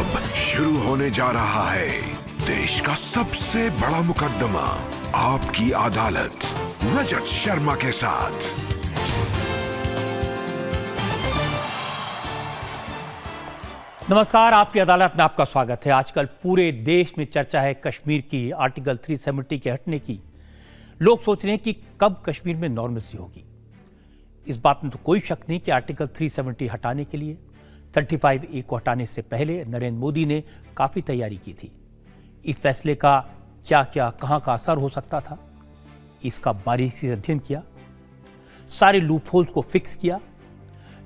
अब शुरू होने जा रहा है देश का सबसे बड़ा मुकदमा, आपकी अदालत, रजत शर्मा के साथ। नमस्कार, आपकी अदालत में आपका स्वागत है। आजकल पूरे देश में चर्चा है कश्मीर की, आर्टिकल 370 के हटने की। लोग सोच रहे हैं कि कब कश्मीर में नॉर्मसी होगी। इस बात में तो कोई शक नहीं कि आर्टिकल 370 हटाने के लिए 35A को हटाने से पहले नरेंद्र मोदी ने काफ़ी तैयारी की थी। इस फैसले का क्या क्या कहाँ का असर हो सकता था, इसका बारीकी से अध्ययन किया, सारे लूपहोल्स को फिक्स किया,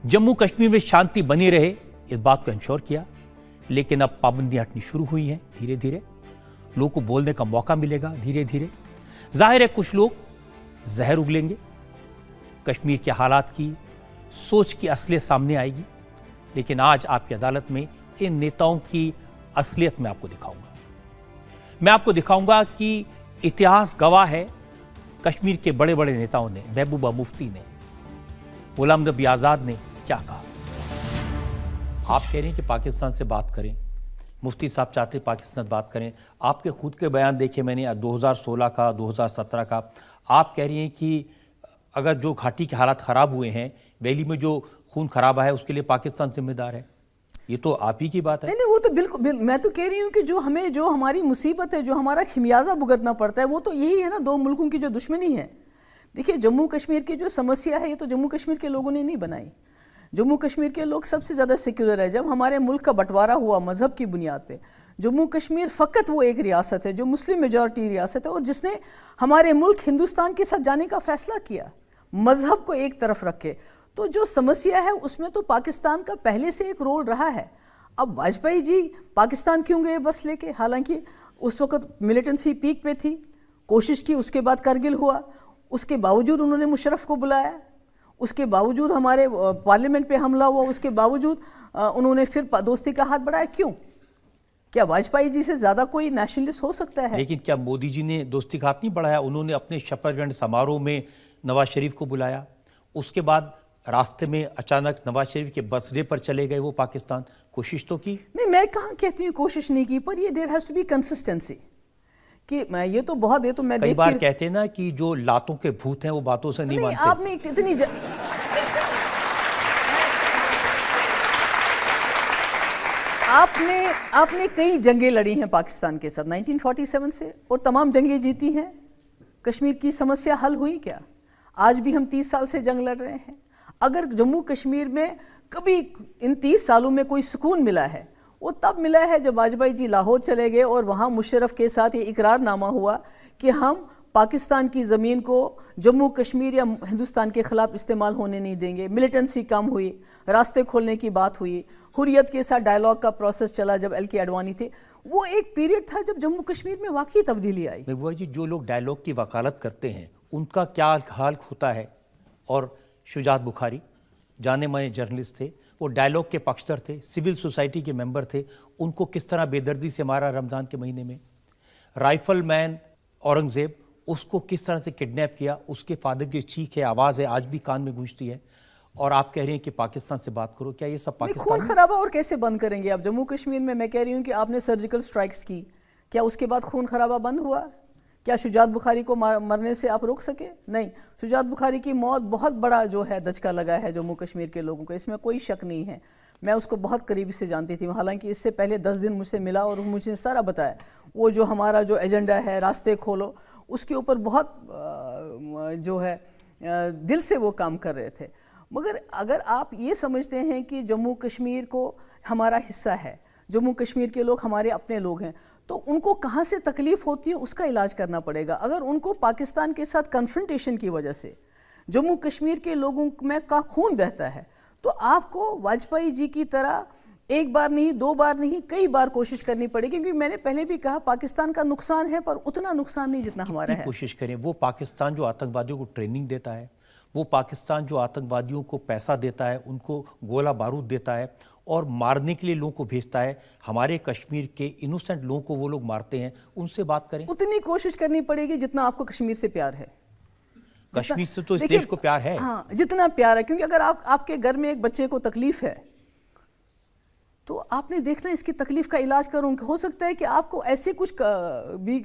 जम्मू कश्मीर में शांति बनी रहे इस बात को इंश्योर किया। लेकिन अब पाबंदियां हटनी शुरू हुई हैं धीरे धीरे, लोगों को बोलने का मौका मिलेगा धीरे धीरे। जाहिर है कुछ लोग जहर उगलेंगे, कश्मीर के हालात की सोच की असलियत सामने आएगी। लेकिन आज आपकी अदालत में इन नेताओं की असलियत मैं आपको दिखाऊंगा। मैं आपको दिखाऊंगा कि इतिहास गवाह है, कश्मीर के बड़े बड़े नेताओं ने, महबूबा मुफ्ती ने, गुलाम नबी आज़ाद ने क्या कहा। आप कह रहे हैं कि पाकिस्तान से बात करें, मुफ्ती साहब चाहते पाकिस्तान से बात करें। आपके खुद के बयान देखे मैंने 2016 का, 2017 का। आप कह रही हैं कि अगर जो घाटी के हालात ख़राब हुए हैं, वैली में जो खून खराबा है, उसके लिए पाकिस्तान जिम्मेदार है। ये तो आप ही की बात है। नहीं, वो तो बिल्कुल मैं तो कह रही हूँ कि जो हमारी मुसीबत है, जो हमारा खिमियाजा भुगतना पड़ता है, वो तो यही है ना, दो मुल्कों की जो दुश्मनी है। देखिए, जम्मू कश्मीर की जो समस्या है, ये तो जम्मू कश्मीर के लोगों ने नहीं बनाई। जम्मू कश्मीर के लोग सबसे ज़्यादा सेक्युलर है। जब हमारे मुल्क का बंटवारा हुआ मजहब की बुनियाद पे, जम्मू कश्मीर फ़कत वो एक रियासत है जो मुस्लिम मेजॉरिटी रियासत है और जिसने हमारे मुल्क हिंदुस्तान के साथ जाने का फैसला किया, मजहब को एक तरफ रखे। तो जो समस्या है उसमें तो पाकिस्तान का पहले से एक रोल रहा है। अब वाजपेयी जी पाकिस्तान क्यों गए बस लेके, हालांकि उस वक्त मिलिटेंसी पीक पे थी, कोशिश की, उसके बाद करगिल हुआ, उसके बावजूद उन्होंने मुशर्रफ को बुलाया, उसके बावजूद हमारे पार्लियामेंट पे हमला हुआ, उसके बावजूद उन्होंने फिर दोस्ती का हाथ बढ़ाया। क्यों? क्या वाजपेयी जी से ज़्यादा कोई नेशनलिस्ट हो सकता है? लेकिन क्या मोदी जी ने दोस्ती का हाथ नहीं बढ़ाया? उन्होंने अपने शपथ ग्रहण समारोह में नवाज शरीफ को बुलाया, उसके बाद रास्ते में अचानक नवाज शरीफ के बर्थडे पर चले गए वो पाकिस्तान। कोशिश तो की नहीं, मैं कहाँ कहती हूँ कोशिश नहीं की, पर ये there has to be consistency कि मैं ये तो बहुत, ये तो मैं कई बार कहते हैं ना कि जो लातों के भूत हैं वो बातों से नहीं मानते। आपने इतनी आपने कई जंगें लड़ी हैं पाकिस्तान के साथ 1947 से, और तमाम जंगें जीती हैं। कश्मीर की समस्या हल हुई क्या? आज भी हम 30 साल से जंग लड़ रहे हैं। अगर जम्मू कश्मीर में कभी इन 30 सालों में कोई सुकून मिला है, वो तब मिला है जब वाजपेयी जी लाहौर चले गए और वहाँ मुशर्रफ के साथ ये इकरारनामा हुआ कि हम पाकिस्तान की ज़मीन को जम्मू कश्मीर या हिंदुस्तान के ख़िलाफ़ इस्तेमाल होने नहीं देंगे। मिलिटेंसी कम हुई, रास्ते खोलने की बात हुई, हुर्रियत के साथ डायलॉग का प्रोसेस चला जब LK आडवाणी थे। वो एक पीरियड था जब जम्मू कश्मीर में वाकई तब्दीली आई। महबूबा जी, जो लोग डायलॉग की वकालत करते हैं उनका क्या हाल होता है? और शुजात बुखारी जाने माने जर्नलिस्ट थे, वो डायलॉग के पक्षधर थे, सिविल सोसाइटी के मेंबर थे, उनको किस तरह बेदर्दी से मारा रमज़ान के महीने में। राइफल मैन औरंगज़ेब, उसको किस तरह से किडनैप किया, उसके फादर की चीख है, आवाज़ है, आज भी कान में गूंजती है। और आप कह रहे हैं कि पाकिस्तान से बात करो। क्या ये सब पाकिस्तान खून खराबा और कैसे बंद करेंगे आप? जम्मू कश्मीर में मैं कह रही हूँ कि आपने सर्जिकल स्ट्राइक्स की, क्या उसके बाद खून खराबा बंद हुआ? क्या शुजात बुखारी को मरने से आप रोक सके? नहीं। शुजात बुखारी की मौत बहुत बड़ा जो है दचका लगा है जम्मू कश्मीर के लोगों को, इसमें कोई शक नहीं है। मैं उसको बहुत करीबी से जानती थी, हालांकि इससे पहले 10 दिन मुझसे मिला और मुझे सारा बताया। वो जो हमारा जो एजेंडा है रास्ते खोलो, उसके ऊपर बहुत जो है दिल से वो काम कर रहे थे। मगर अगर आप ये समझते हैं कि जम्मू कश्मीर को हमारा हिस्सा है, जम्मू कश्मीर के लोग हमारे अपने लोग हैं, तो उनको कहाँ से तकलीफ होती है उसका इलाज करना पड़ेगा। अगर उनको पाकिस्तान के साथ कन्फ्रंटेशन की वजह से जम्मू कश्मीर के लोगों में का खून बहता है, तो आपको वाजपेयी जी की तरह एक बार नहीं, 2 बार नहीं, कई बार कोशिश करनी पड़ेगी। क्योंकि मैंने पहले भी कहा पाकिस्तान का नुकसान है, पर उतना नुकसान नहीं जितना हमारा है। कोशिश करें। वो पाकिस्तान जो आतंकवादियों को ट्रेनिंग देता है, वो पाकिस्तान जो आतंकवादियों को पैसा देता है, उनको गोला बारूद देता है और मारने के लिए लोगों को भेजता है, हमारे कश्मीर के इनोसेंट लोगों को वो लोग मारते हैं, उनसे बात करें। उतनी कोशिश करनी पड़ेगी जितना आपको कश्मीर से प्यार है। कश्मीर से तो इस देश को प्यार है। हाँ, जितना प्यार है। क्योंकि अगर आपके घर में एक बच्चे को तकलीफ है, तो आपने देखना इसकी तकलीफ का इलाज करूँ। हो सकता है कि आपको ऐसे कुछ भी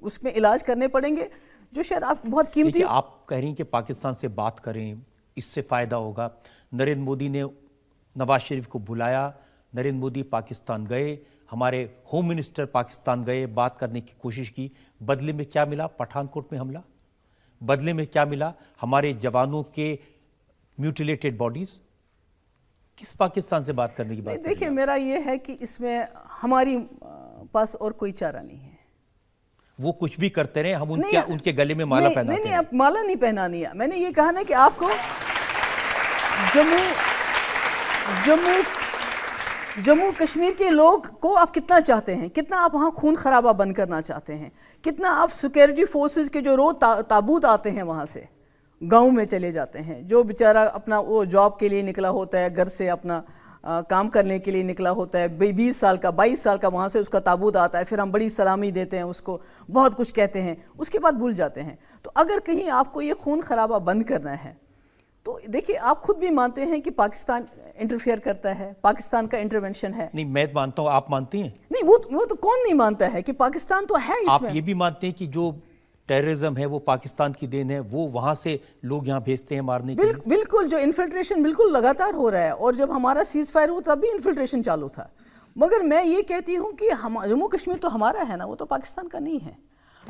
उसमें इलाज करने पड़ेंगे जो शायद आप बहुत कीमती। देखिए, आप कह रही हैं कि पाकिस्तान से बात करें, इससे फ़ायदा होगा। नरेंद्र मोदी ने नवाज शरीफ को बुलाया, नरेंद्र मोदी पाकिस्तान गए, हमारे होम मिनिस्टर पाकिस्तान गए, बात करने की कोशिश की। बदले में क्या मिला? पठानकोट में हमला। बदले में क्या मिला? हमारे जवानों के म्यूटिलेटेड बॉडीज। किस पाकिस्तान से बात करने की बात? देखिए, मेरा ये है कि इसमें हमारी पास और कोई चारा नहीं है। वो कुछ भी करते रहे, हम उनके गले में माला पहनाते हैं। नहीं, आप माला नहीं पहनानी है। मैंने ये कहा ना कि आपको जम्मू कश्मीर के लोग को आप कितना चाहते हैं, कितना आप वहाँ खून खराबा बंद करना चाहते हैं, कितना आप सिक्योरिटी फोर्सेस के जो रोज ताबूत आते हैं वहाँ से गांव में चले जाते हैं, जो बेचारा अपना वो जॉब के लिए निकला होता है, घर से अपना काम करने के लिए निकला होता है, 20 साल का 22 साल का, वहाँ से उसका ताबूत आता है, फिर हम बड़ी सलामी देते हैं उसको, बहुत कुछ कहते हैं, उसके बाद भूल जाते हैं। तो अगर कहीं आपको ये खून खराबा बंद करना है तो देखिए, आप खुद भी मानते हैं कि पाकिस्तान इंटरफेयर करता है, पाकिस्तान का इंटरवेंशन है। नहीं, मैं मानता हूँ, आप मानती हैं? नहीं, वो तो कौन नहीं मानता है कि पाकिस्तान तो है इसमें। आप ये भी मानते हैं कि जो टेररिज्म है वो पाकिस्तान की देन है, वो वहां से लोग यहाँ भेजते हैं मारने के लिए? बिल्कुल, जो इन्फिल्ट्रेशन बिल्कुल लगातार हो रहा है, और जब हमारा सीज फायर हुआ तब भी इन्फिल्ट्रेशन चालू था। मगर मैं ये कहती हूँ कि जम्मू कश्मीर तो हमारा है ना, वो तो पाकिस्तान का नहीं है।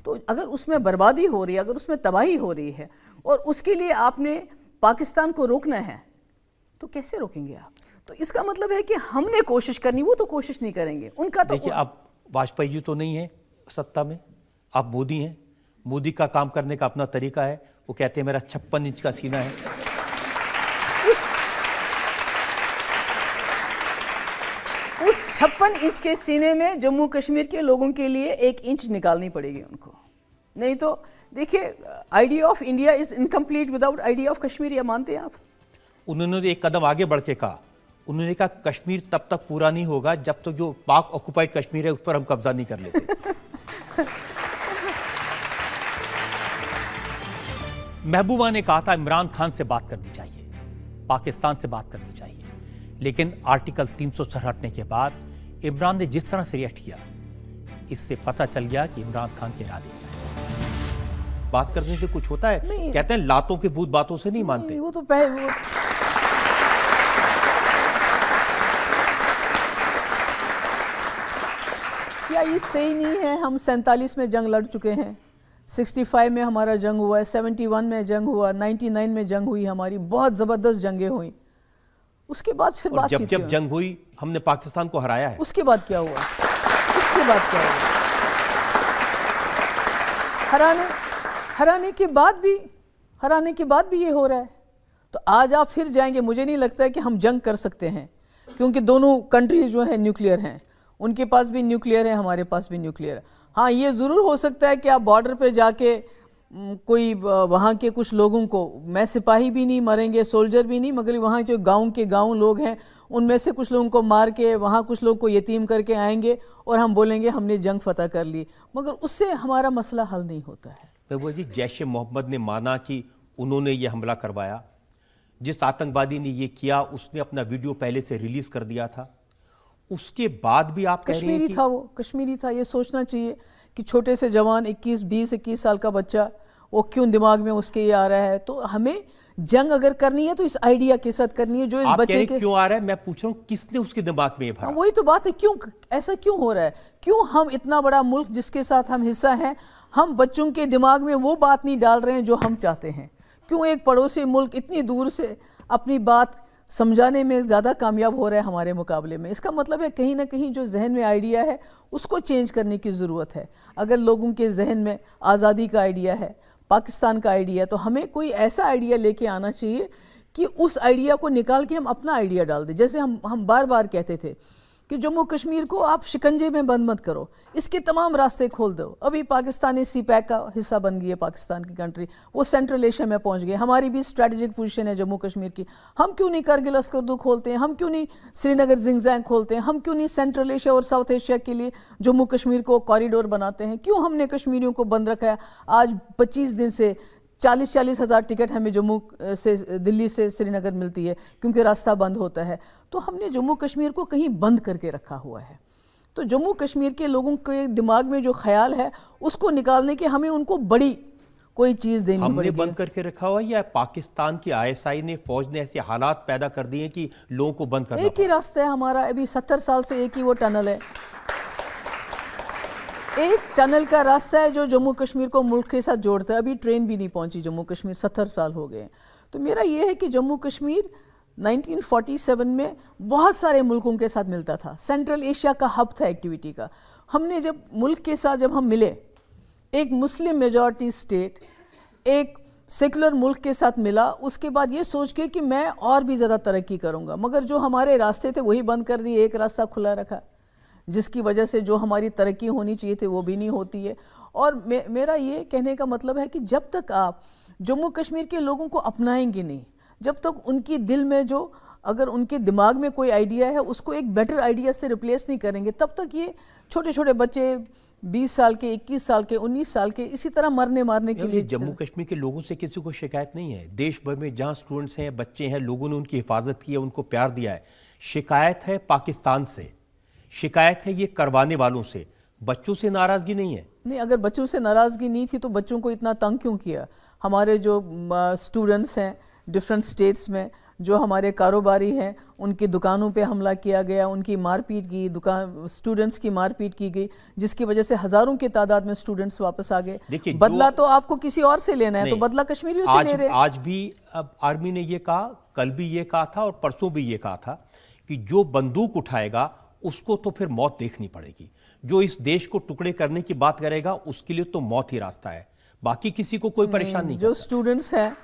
तो अगर उसमें बर्बादी हो रही है, अगर उसमें तबाही हो रही है, और उसके लिए आपने पाकिस्तान को रोकना है, तो कैसे रोकेंगे आप? तो इसका मतलब है कि हमने कोशिश करनी, वो तो कोशिश नहीं करेंगे। उनका तो देखिए, आप वाजपेयी जी तो नहीं है सत्ता में, आप मोदी हैं। मोदी का काम करने का अपना तरीका है। वो कहते हैं मेरा 56 इंच का सीना है। उस 56 इंच के सीने में जम्मू कश्मीर के लोगों के लिए 1 इंच निकालनी पड़ेगी उनको। नहीं तो देखिए, idea of India is incomplete without idea of Kashmir. ये मानते हैं आप? उन्होंने एक कदम आगे बढ़ के कहा, उन्होंने कहा कश्मीर तब तक पूरा नहीं होगा जब तक जो पाक ऑक्युपाइड कश्मीर है उस पर हम कब्जा नहीं कर लेते। महबूबा ने कहा था इमरान खान से बात करनी चाहिए, पाकिस्तान से बात करनी चाहिए, लेकिन आर्टिकल 370 हटने के बाद इमरान ने जिस तरह से रिएक्ट किया, इससे पता चल गया कि इमरान खान के इरादे क्या है। बात करने से कुछ होता है? कहते हैं लातों के भूत बातों से नहीं मानते। वो तो क्या ये सही नहीं है? हम 47 में जंग लड़ चुके हैं, 65 में हमारा जंग हुआ है, 71 में जंग हुआ, 99 में जंग हुई, हमारी बहुत ज़बरदस्त जंगें हुई। उसके बाद फिर बातचीत जब जंग हुई हमने पाकिस्तान को हराया है। उसके बाद क्या हुआ? हराने के बाद भी ये हो रहा है। तो आज आप फिर जाएंगे, मुझे नहीं लगता है कि हम जंग कर सकते हैं, क्योंकि दोनों कंट्रीज जो है न्यूक्लियर हैं, उनके पास भी न्यूक्लियर है, हमारे पास भी न्यूक्लियर है। हाँ, ये ज़रूर हो सकता है कि आप बॉर्डर पे जाके कोई वहाँ के कुछ लोगों को, मैं सिपाही भी नहीं मरेंगे, सोल्जर भी नहीं, मगर वहाँ जो गांव लोग हैं उनमें से कुछ लोगों को मार के, वहाँ कुछ लोगों को यतीम करके आएंगे और हम बोलेंगे हमने जंग फतह कर ली, मगर उससे हमारा मसला हल नहीं होता है। महबूबा जी, जैश ए मोहम्मद ने माना कि उन्होंने ये हमला करवाया, जिस आतंकवादी ने ये किया उसने अपना वीडियो पहले से रिलीज कर दिया था, उसके बाद भी आप कह रहे हैं कि वो कश्मीरी था। ये सोचना चाहिए कि छोटे से जवान 21 साल का बच्चा, वो क्यों दिमाग में उसके ये आ रहा है। तो हमें जंग अगर करनी है तो इस आइडिया के साथ करनी है जो इस बच्चे के क्यों आ रहा है, मैं पूछ रहा हूँ किसने उसके दिमाग में ये भरा? वही तो बात है, क्यों ऐसा क्यों हो रहा है? क्यों हम इतना बड़ा मुल्क जिसके साथ हम हिस्सा हैं, हम बच्चों के दिमाग में वो बात नहीं डाल रहे हैं जो हम चाहते हैं? क्यों एक पड़ोसी मुल्क इतनी दूर से अपनी बात समझाने में ज़्यादा कामयाब हो रहा है हमारे मुकाबले में? इसका मतलब है कहीं ना कहीं जो जहन में आइडिया है उसको चेंज करने की ज़रूरत है। अगर लोगों के जहन में आज़ादी का आइडिया है, पाकिस्तान का आइडिया है, तो हमें कोई ऐसा आइडिया लेके आना चाहिए कि उस आइडिया को निकाल के हम अपना आइडिया डाल दें। जैसे हम बार बार कहते थे कि जम्मू कश्मीर को आप शिकंजे में बंद मत करो, इसके तमाम रास्ते खोल दो। अभी पाकिस्तान सी पैक का हिस्सा बन गई है, पाकिस्तान की कंट्री, वो सेंट्रल एशिया में पहुंच गए। हमारी भी स्ट्रेटेजिक पोजीशन है जम्मू कश्मीर की। हम क्यों नहीं करगिल अस्करदू खोलते हैं? हम क्यों नहीं श्रीनगर जिंगजैंग खोलते हैं? हम क्यों नहीं सेंट्रल एशिया और साउथ एशिया के लिए जम्मू कश्मीर को कॉरिडोर बनाते हैं? क्यों हमने कश्मीरियों को बंद रखा है? आज 25 दिन से 40-40 हज़ार टिकट हमें जम्मू से, दिल्ली से श्रीनगर मिलती है क्योंकि रास्ता बंद होता है। तो हमने जम्मू कश्मीर को कहीं बंद करके रखा हुआ है। तो जम्मू कश्मीर के लोगों के दिमाग में जो ख्याल है उसको निकालने के हमें उनको बड़ी कोई चीज़ देनी हमने पड़ेगी। बंद करके रखा हुआ है या पाकिस्तान की आईएसआई ने, फौज ने ऐसे हालात पैदा कर दिए कि लोगों को बंद करना एक ही रास्ता है हमारा, अभी 70 साल से एक ही वो टनल है। एक टनल का रास्ता है जो जम्मू कश्मीर को मुल्क के साथ जोड़ता है। अभी ट्रेन भी नहीं पहुंची जम्मू कश्मीर, 70 साल हो गए। तो मेरा ये है कि जम्मू कश्मीर 1947 में बहुत सारे मुल्कों के साथ मिलता था, सेंट्रल एशिया का हब था एक्टिविटी का। हमने जब मुल्क के साथ जब हम मिले, एक मुस्लिम मेजॉरिटी स्टेट एक सेकुलर मुल्क के साथ मिला, उसके बाद ये सोच के कि मैं और भी ज़्यादा तरक्की करूँगा, मगर जो हमारे रास्ते थे वही बंद कर दिए, एक रास्ता खुला रखा, जिसकी वजह से जो हमारी तरक्की होनी चाहिए थी वो भी नहीं होती है। और मेरा ये कहने का मतलब है कि जब तक आप जम्मू कश्मीर के लोगों को अपनाएंगे नहीं, जब तक उनकी दिल में जो, अगर उनके दिमाग में कोई आइडिया है उसको एक बेटर आइडिया से रिप्लेस नहीं करेंगे, तब तक ये छोटे छोटे बच्चे 20 साल के, 21 साल के, 19 साल के इसी तरह मारने के लिए। जम्मू कश्मीर के लोगों से किसी को शिकायत नहीं है। देश भर में जहां स्टूडेंट्स हैं, बच्चे हैं, लोगों ने उनकी हिफाजत की है, उनको प्यार दिया है। शिकायत है पाकिस्तान से, शिकायत है ये करवाने वालों से, बच्चों से नाराजगी नहीं है। नहीं, अगर बच्चों से नाराजगी नहीं थी तो बच्चों को इतना तंग क्यों किया? हमारे जो स्टूडेंट्स हैं डिफरेंट स्टेट्स में, जो हमारे कारोबारी हैं, उनकी दुकानों पे हमला किया गया, उनकी मारपीट की, दुकान स्टूडेंट्स की मारपीट की गई, जिसकी वजह से हज़ारों की तादाद में स्टूडेंट्स वापस आ गए। देखिए, बदला तो आपको किसी और से लेना है, तो बदला कश्मीरियों से ले रहे हैं। आज भी अब आर्मी ने ये कहा, कल भी ये कहा था और परसों भी ये कहा था कि जो बंदूक उठाएगा उसको तो फिर मौत देखनी पड़ेगी। जो इस देश को टुकड़े करने की बात करेगा उसके लिए तो मौत ही रास्ता है, बाकी किसी को कोई परेशान नहीं जो स्टूडेंट्स हैं,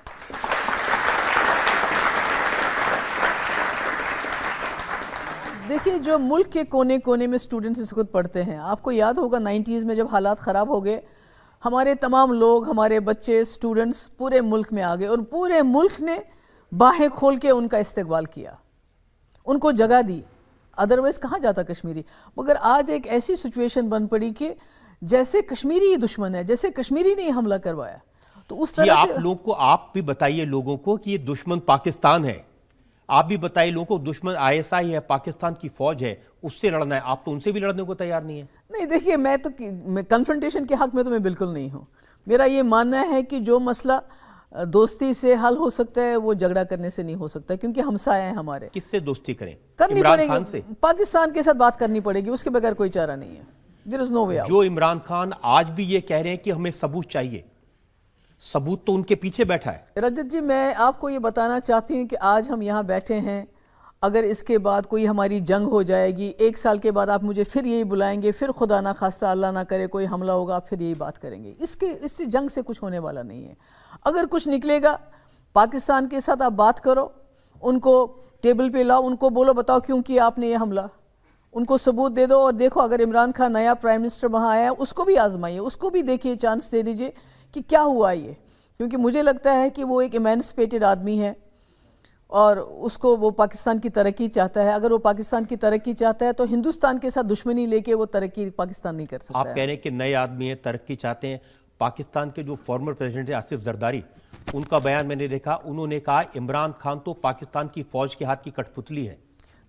देखिए, जो मुल्क के कोने कोने में स्टूडेंट्स इस वक्त पढ़ते हैं। आपको याद होगा 90s में जब हालात ख़राब हो गए, हमारे तमाम लोग, हमारे बच्चे, स्टूडेंट्स पूरे मुल्क में आ गए और पूरे मुल्क ने बाहें खोल के उनका इस्तकबाल किया, उनको जगह दी। अदरवाइज कहाँ जाता कश्मीरी? मगर आज एक ऐसी सिचुएशन बन पड़ी कि जैसे कश्मीरी ही दुश्मन है, जैसे कश्मीरी ने हमला करवाया। तो उस तरह आप से लोग को, आप भी बताइए लोगों को कि ये दुश्मन पाकिस्तान है। आप भी बताइए लोगों को दुश्मन आईएसआई है, पाकिस्तान की फौज है, उससे लड़ना है। आप तो उनसे भी लड़ने को तैयार नहीं है। नहीं, देखिए, मैं कन्फ्रंटेशन के हक में तो मैं बिल्कुल नहीं हूँ। मेरा ये मानना है कि जो मसला दोस्ती से हल हो सकता है वो झगड़ा करने से नहीं हो सकता, क्योंकि हमसाए हैं हमारे। किससे दोस्ती करें? करनी इमरान खान पड़ेगी, से। पाकिस्तान के साथ बात करनी पड़ेगी, उसके बगैर कोई चारा नहीं है। There is no way out. जो इमरान खान आज भी ये कह रहे हैं कि हमें सबूत चाहिए, सबूत तो उनके पीछे बैठा है। रजत जी, मैं आपको ये बताना चाहती हूँ कि आज हम यहाँ बैठे हैं, अगर इसके बाद कोई हमारी जंग हो जाएगी, 1 साल के बाद आप मुझे फिर यही बुलाएंगे, फिर खुदा ना खास्ता अल्लाह ना करे कोई हमला होगा, फिर यही बात करेंगे। इससे जंग से कुछ होने वाला नहीं है। अगर कुछ निकलेगा, पाकिस्तान के साथ आप बात करो, उनको टेबल पे लाओ, उनको बोलो बताओ क्यों किया आपने ये हमला, उनको सबूत दे दो। और देखो, अगर इमरान खान नया प्राइम मिनिस्टर वहाँ आया है, उसको भी आजमाइए, उसको भी देखिए, चांस दे दीजिए कि क्या हुआ ये। क्योंकि मुझे लगता है कि वो एक इमेंसिपेटेड आदमी है और उसको, वो पाकिस्तान की तरक्की चाहता है। अगर वो पाकिस्तान की तरक्की चाहता है तो हिंदुस्तान के साथ दुश्मनी लेके वो तरक्की पाकिस्तान नहीं कर सकता। आप कह रहे हैं कि नए आदमी है, तरक्की चाहते हैं। पाकिस्तान के जो फॉर्मर प्रेसिडेंट है आसिफ जरदारी, उनका बयान मैंने देखा, उन्होंने कहा इमरान खान तो पाकिस्तान की फौज के हाथ की कठपुतली है।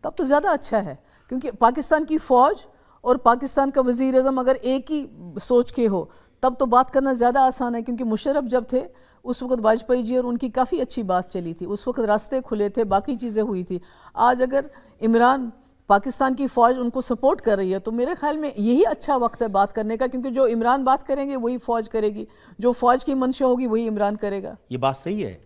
तब तो ज़्यादा अच्छा है, क्योंकि पाकिस्तान की फौज और पाकिस्तान का वज़ीर आज़म अगर एक ही सोच के हो तब तो बात करना ज़्यादा आसान है। क्योंकि मुशर्रफ जब थे उस वक्त वाजपेयी जी और उनकी काफ़ी अच्छी बात चली थी, उस वक्त रास्ते खुले थे, बाकी चीज़ें हुई थी। आज अगर इमरान, पाकिस्तान की फ़ौज उनको सपोर्ट कर रही है तो मेरे ख्याल में यही अच्छा वक्त है बात करने का, क्योंकि जो इमरान बात करेंगे वही फ़ौज करेगी, जो फ़ौज की मंशा होगी वही इमरान करेगा। ये बात सही है।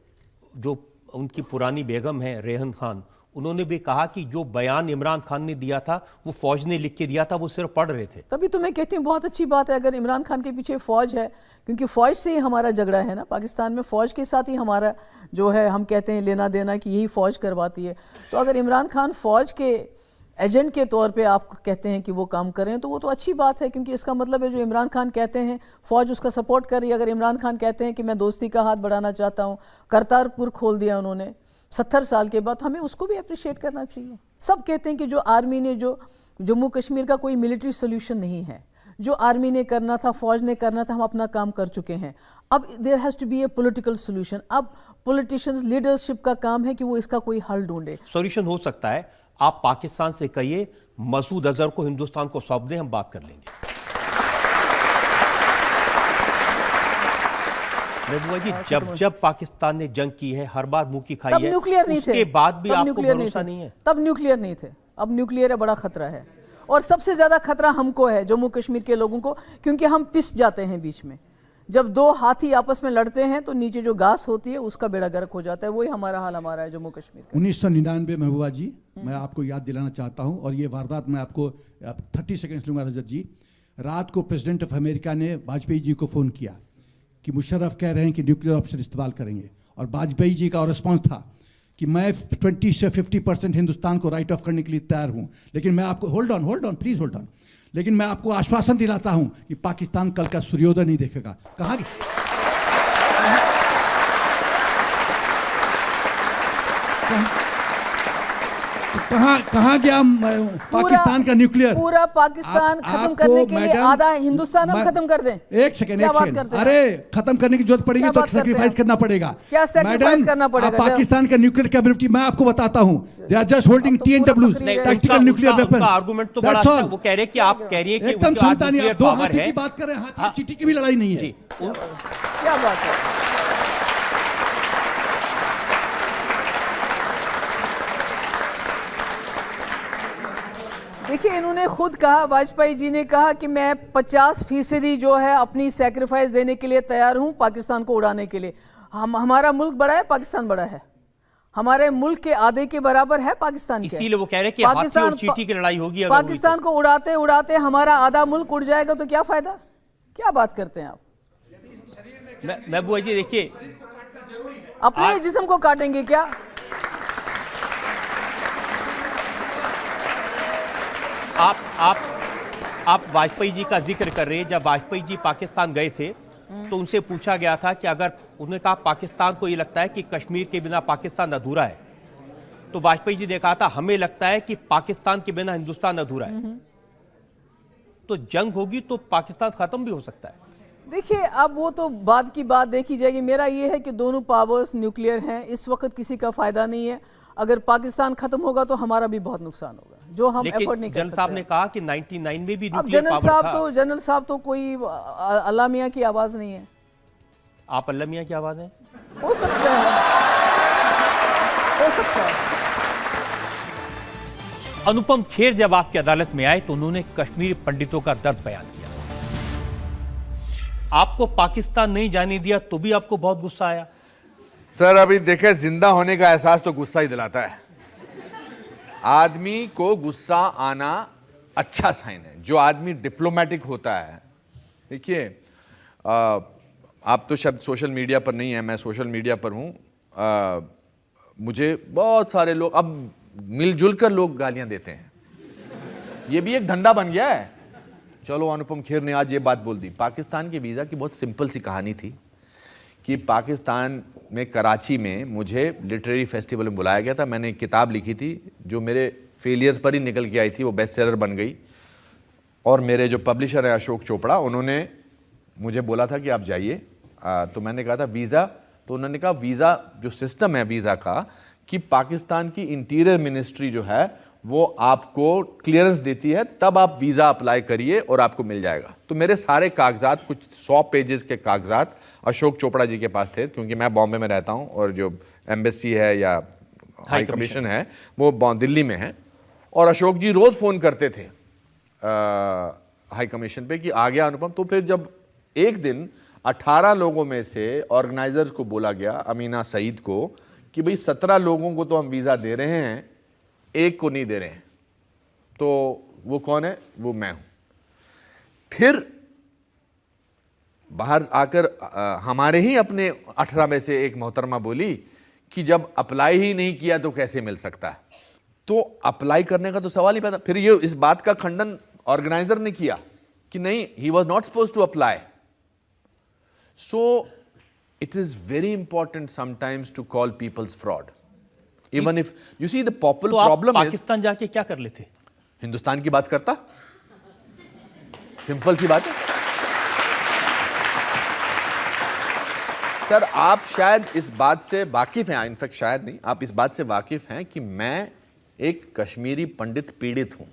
जो उनकी पुरानी बेगम है रेहन खान, उन्होंने भी कहा कि जो बयान इमरान खान ने दिया था वो फौज ने लिख के दिया था, वो सिर्फ पढ़ रहे थे। तभी तो मैं कहती हूँ बहुत अच्छी बात है अगर इमरान खान के पीछे फ़ौज है, क्योंकि फ़ौज से ही हमारा झगड़ा है ना। पाकिस्तान में फ़ौज के साथ ही हमारा जो है, हम कहते हैं लेना देना, कि यही फ़ौज करवाती है। तो अगर इमरान खान फ़ौज के एजेंट के तौर पे आप कहते हैं कि वो काम करें तो वो तो अच्छी बात है, क्योंकि इसका मतलब है जो इमरान खान कहते हैं फ़ौज उसका सपोर्ट कर रही है। अगर इमरान खान कहते हैं कि मैं दोस्ती का हाथ बढ़ाना चाहता हूँ, करतारपुर खोल दिया उन्होंने 70 साल के बाद, हमें उसको भी अप्रिशिएट करना चाहिए। सब कहते हैं कि जो आर्मी ने, जो जम्मू कश्मीर का कोई मिलिट्री सोल्यूशन नहीं है, जो आर्मी ने करना था, फौज ने करना था, हम अपना काम कर चुके हैं। अब there has to be a political solution. अब पॉलिटिशियंस, लीडरशिप का काम है कि वो इसका कोई हल ढूंढे। सॉल्यूशन हो सकता है, आप पाकिस्तान से कहिए मसूद अजहर को हिंदुस्तान को सौंप दें, हम बात कर लेंगे। महबूबा जी, जब पाकिस्तान ने जंग की है, हर बार मुंह की खाई है, न्यूक्लियर नहीं थे, उसके बाद भी तब आपको न्यूक्लियर भरोसा नहीं नहीं है? तब न्यूक्लियर नहीं थे, अब न्यूक्लियर है, बड़ा खतरा है। और सबसे ज्यादा खतरा हमको है, जम्मू कश्मीर के लोगों को, क्योंकि हम पिस जाते हैं बीच में। जब दो हाथी आपस में लड़ते हैं तो नीचे जो घास होती है उसका बेड़ा गर्क हो जाता है। वही हमारा हाल हमारा है जम्मू कश्मीर का। 1999 महबूबा जी, मैं आपको याद दिलाना चाहता हूं, और ये वारदात मैं आपको 30 सेकंड्स लूंगा रजत जी। रात को प्रेसिडेंट ऑफ अमेरिका ने वाजपेयी जी को फ़ोन किया कि मुशर्रफ कह रहे हैं कि न्यूक्लियर ऑप्शन इस्तेमाल करेंगे, और वाजपेयी जी का रिस्पॉन्स था कि मैं 20 से 50% हिंदुस्तान को राइट ऑफ करने के लिए तैयार हूं, लेकिन मैं आपको hold on please hold on, लेकिन मैं आपको आश्वासन दिलाता हूं कि पाकिस्तान कल का सूर्योदय नहीं देखेगा। कहाँ गया पाकिस्तान का न्यूक्लियर? पूरा पाकिस्तान खत्म करने के लिए आधा हिंदुस्तान हम खत्म कर दें? एक सेकंड, अरे खत्म करने की जरूरत पड़ेगी तो सैक्रिफाइस करना पड़ेगा। क्या सैक्रिफाइस करना पड़ेगा? पाकिस्तान का न्यूक्लियर कैपेबिलिटी मैं आपको बताता हूं, they are just holding TNWs, tactical nuclear weapons. उनका आर्गुमेंट तो बड़ा अच्छा, वो कह रहे हैं कि आप कह रही हैं कि एकदम क्षमता नहीं, दो हाथी है। की बात कर रहे हैं, हाथी चींटी की भी लड़ाई नहीं है। क्या बात है? देखिए, इन्होंने खुद कहा, वाजपेयी जी ने कहा कि मैं 50% जो है अपनी सैक्रिफाइस देने के लिए तैयार हूं पाकिस्तान को उड़ाने के लिए। हमारा मुल्क बड़ा है, पाकिस्तान बड़ा है, हमारे मुल्क के आधे के बराबर है पाकिस्तान के। इसीलिए वो कह रहे हैं कि हाथी और चींटी की लड़ाई होगी। पाकिस्तान को उड़ाते उड़ाते हमारा आधा मुल्क उड़ जाएगा तो क्या फायदा? क्या बात करते हैं आप? महबूबा जी देखिए, अपने जिस्म को काटेंगे क्या? आप वाजपेयी जी का जिक्र कर रहे हैं। जब वाजपेयी जी पाकिस्तान गए थे तो उनसे पूछा गया था कि अगर उन्होंने कहा पाकिस्तान को ये लगता है कि कश्मीर के बिना पाकिस्तान अधूरा है, तो वाजपेयी जी ने कहा था हमें लगता है कि पाकिस्तान के बिना हिंदुस्तान अधूरा है। तो जंग होगी तो पाकिस्तान खत्म भी हो सकता है। देखिए, अब वो तो बाद की बात देखी जाएगी। मेरा ये है कि दोनों पावर्स न्यूक्लियर हैं, इस वक्त किसी का फायदा नहीं है। अगर पाकिस्तान खत्म होगा तो हमारा भी बहुत नुकसान होगा, जो हम एफर्ट नहीं कर सकते। जनरल साहब ने कहा कि 99 में भी न्यूक्लियर पावर था। जनरल साहब तो कोई अल्लाह मियां की आवाज नहीं है। आप अल्लाह मियां की आवाज हैं? हो सकता है, हो सकता है। अनुपम खेर जब आपकी अदालत में आए तो उन्होंने कश्मीरी पंडितों का दर्द बयान किया। आपको पाकिस्तान नहीं जाने दिया तो भी आपको बहुत गुस्सा आया? सर अभी देखे, जिंदा होने का एहसास तो गुस्सा ही दिलाता है। आदमी को गुस्सा आना अच्छा साइन है। जो आदमी डिप्लोमेटिक होता है, देखिए आप तो शब्द सोशल मीडिया पर नहीं है, मैं सोशल मीडिया पर हूं। मुझे बहुत सारे लोग अब मिलजुल कर लोग गालियां देते हैं। ये भी एक धंधा बन गया है। चलो, अनुपम खेर ने आज ये बात बोल दी। पाकिस्तान के वीज़ा की बहुत सिंपल सी कहानी थी कि पाकिस्तान में कराची में मुझे लिटरेरी फेस्टिवल में बुलाया गया था। मैंने एक किताब लिखी थी जो मेरे फेलियर्स पर ही निकल के आई थी, वो बेस्ट सेलर बन गई। और मेरे जो पब्लिशर है अशोक चोपड़ा, उन्होंने मुझे बोला था कि आप जाइए। तो मैंने कहा था वीज़ा, तो उन्होंने कहा वीज़ा जो सिस्टम है वीज़ा का, कि पाकिस्तान की इंटीरियर मिनिस्ट्री जो है वो आपको क्लियरेंस देती है, तब आप वीज़ा अप्लाई करिए और आपको मिल जाएगा। तो मेरे सारे कागजात, कुछ 100 पेजेस के कागजात अशोक चोपड़ा जी के पास थे, क्योंकि मैं बॉम्बे में रहता हूं और जो एम्बेसी है या हाई कमीशन है वो दिल्ली में है। और अशोक जी रोज़ फ़ोन करते थे हाई कमीशन पे कि आ गया अनुपम। तो फिर जब एक दिन 18 लोगों में से ऑर्गेनाइजर्स को बोला गया, अमीना सईद को, कि भाई 17 लोगों को तो हम वीज़ा दे रहे हैं, एक को नहीं दे रहे हैं। तो वो कौन है? वो मैं हूं। फिर बाहर आकर हमारे ही अपने 18 में से एक मोहतरमा बोली कि जब अप्लाई ही नहीं किया तो कैसे मिल सकता है। तो अप्लाई करने का तो सवाल ही पैदा। फिर ये इस बात का खंडन ऑर्गेनाइजर ने किया कि नहीं, he was not suppose to apply. So it is very important sometimes to call peoples fraud, even if you see the popular problem. Pakistan जाके क्या कर लेते? हिंदुस्तान की बात करता, सिंपल सी बात है। सर आप शायद इस बात से वाकिफ हैं, इनफैक्ट शायद नहीं, आप इस बात से वाकिफ हैं कि मैं एक कश्मीरी पंडित पीड़ित हूं।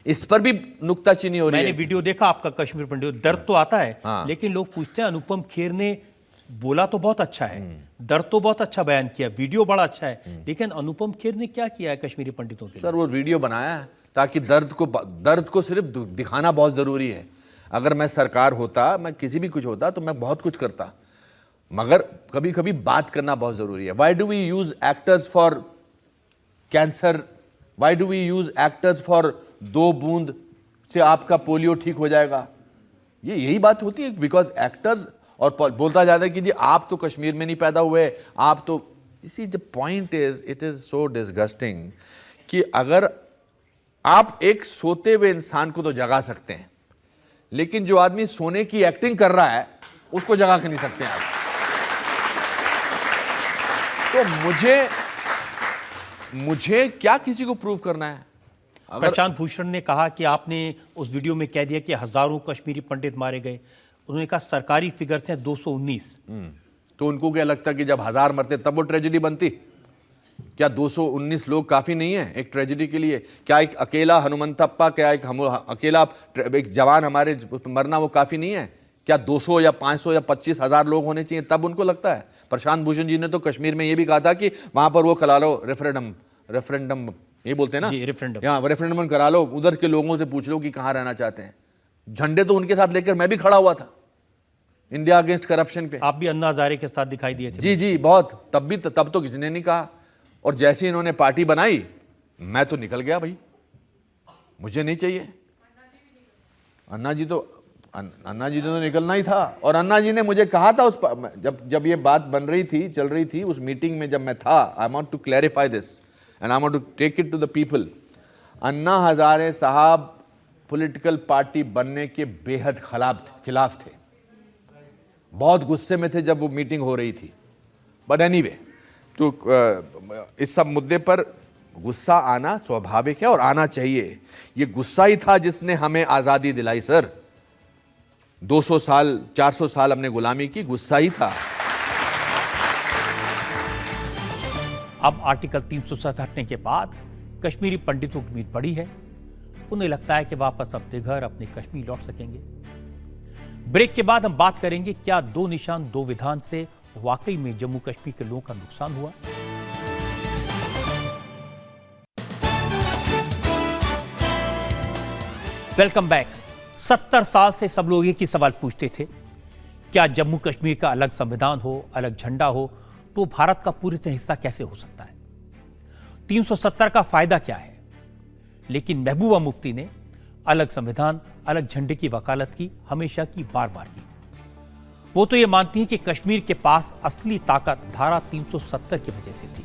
इस पर भी नुक्ताचीनी हो रही है। मैंने वीडियो देखा आपका कश्मीर पंडित, दर्द तो आता है, हाँ। लेकिन लोग पूछते हैं अनुपम खेर ने बोला तो बहुत अच्छा है, दर्द तो बहुत अच्छा बयान किया, वीडियो बड़ा अच्छा है, लेकिन अनुपम खेर ने क्या किया है कश्मीरी पंडितों के लिए? सर वो वीडियो बनाया है ताकि दर्द को सिर्फ दिखाना बहुत जरूरी है। अगर मैं सरकार होता, मैं किसी भी कुछ होता तो मैं बहुत कुछ करता, मगर कभी कभी बात करना बहुत जरूरी है। Why do we use actors for cancer? Why do we use actors for 2 बूंद से आपका पोलियो ठीक हो जाएगा? ये यही बात होती है, बिकॉज एक्टर्स, और बोलता जाता है कि जी आप तो कश्मीर में नहीं पैदा हुए, आप तो, इसी the point is, it is so disgusting कि अगर आप एक सोते हुए इंसान को तो जगा सकते हैं, लेकिन जो आदमी सोने की एक्टिंग कर रहा है उसको जगा के नहीं सकते आप। तो मुझे क्या किसी को प्रूव करना है? अगर प्रशांत भूषण ने कहा कि आपने उस वीडियो में कह दिया कि हजारों कश्मीरी पंडित मारे गए, उन्होंने कहा सरकारी फिगर्स हैं 219। तो उनको क्या लगता कि जब 1000 मरते तब वो ट्रेजेडी बनती? क्या 219 लोग काफी नहीं है एक ट्रेजेडी के लिए? क्या एक अकेला हनुमंतप्पा, क्या अकेला एक जवान हमारे मरना वो काफी नहीं है? क्या 200 या 500 या 25,000 लोग होने चाहिए तब उनको लगता है? प्रशांत भूषण जी ने तो कश्मीर में ये भी कहा था कि वहां पर वो करा लो रेफरेंडम, ये बोलते हैं ना, रेफरेंडम करा लो, उधर के लोगों से पूछ लो कि कहां रहना चाहते हैं। झंडे तो उनके साथ लेकर मैं भी खड़ा हुआ था इंडिया अगेंस्ट करप्शन पे। आप भी अन्ना हजारे के साथ दिखाई दिए थे। जी बहुत, तब तो किसी ने नहीं कहा, और जैसे इन्होंने पार्टी बनाई मैं तो निकल गया भाई, मुझे नहीं चाहिए। अन्ना जी तो निकलना ही था, और अन्ना जी ने मुझे कहा था जब ये बात बन रही थी, चल रही थी, उस मीटिंग में जब मैं था, I want to clarify this and I want to take it to the people. Anna Hazare साहब पॉलिटिकल पार्टी बनने के बेहद खिलाफ थे, बहुत गुस्से में थे जब वो मीटिंग हो रही थी। बट एनीवे, तो इस सब मुद्दे पर गुस्सा आना स्वाभाविक है और आना चाहिए। ये गुस्सा ही था जिसने हमें आजादी दिलाई सर। 200 साल 400 साल हमने गुलामी की, गुस्सा ही था। अब आर्टिकल 307 हटने के बाद कश्मीरी पंडितों की उम्मीद बढ़ी है, उन्हें लगता है कि वापस अपने घर, अपने कश्मीर लौट सकेंगे। ब्रेक के बाद हम बात करेंगे क्या 2 निशान 2 विधान से वाकई में जम्मू कश्मीर के लोगों का नुकसान हुआ। Welcome back. 70 साल से सब लोग एक ही सवाल पूछते थे, क्या जम्मू कश्मीर का अलग संविधान हो, अलग झंडा हो तो भारत का पूरी तरह हिस्सा कैसे हो सकता है? 370 का फायदा क्या है? लेकिन महबूबा मुफ्ती ने अलग संविधान, अलग झंडे की वकालत की, हमेशा की, बार बार की। वो तो ये मानती हैं कि कश्मीर के पास असली ताकत धारा 370 की वजह से थी।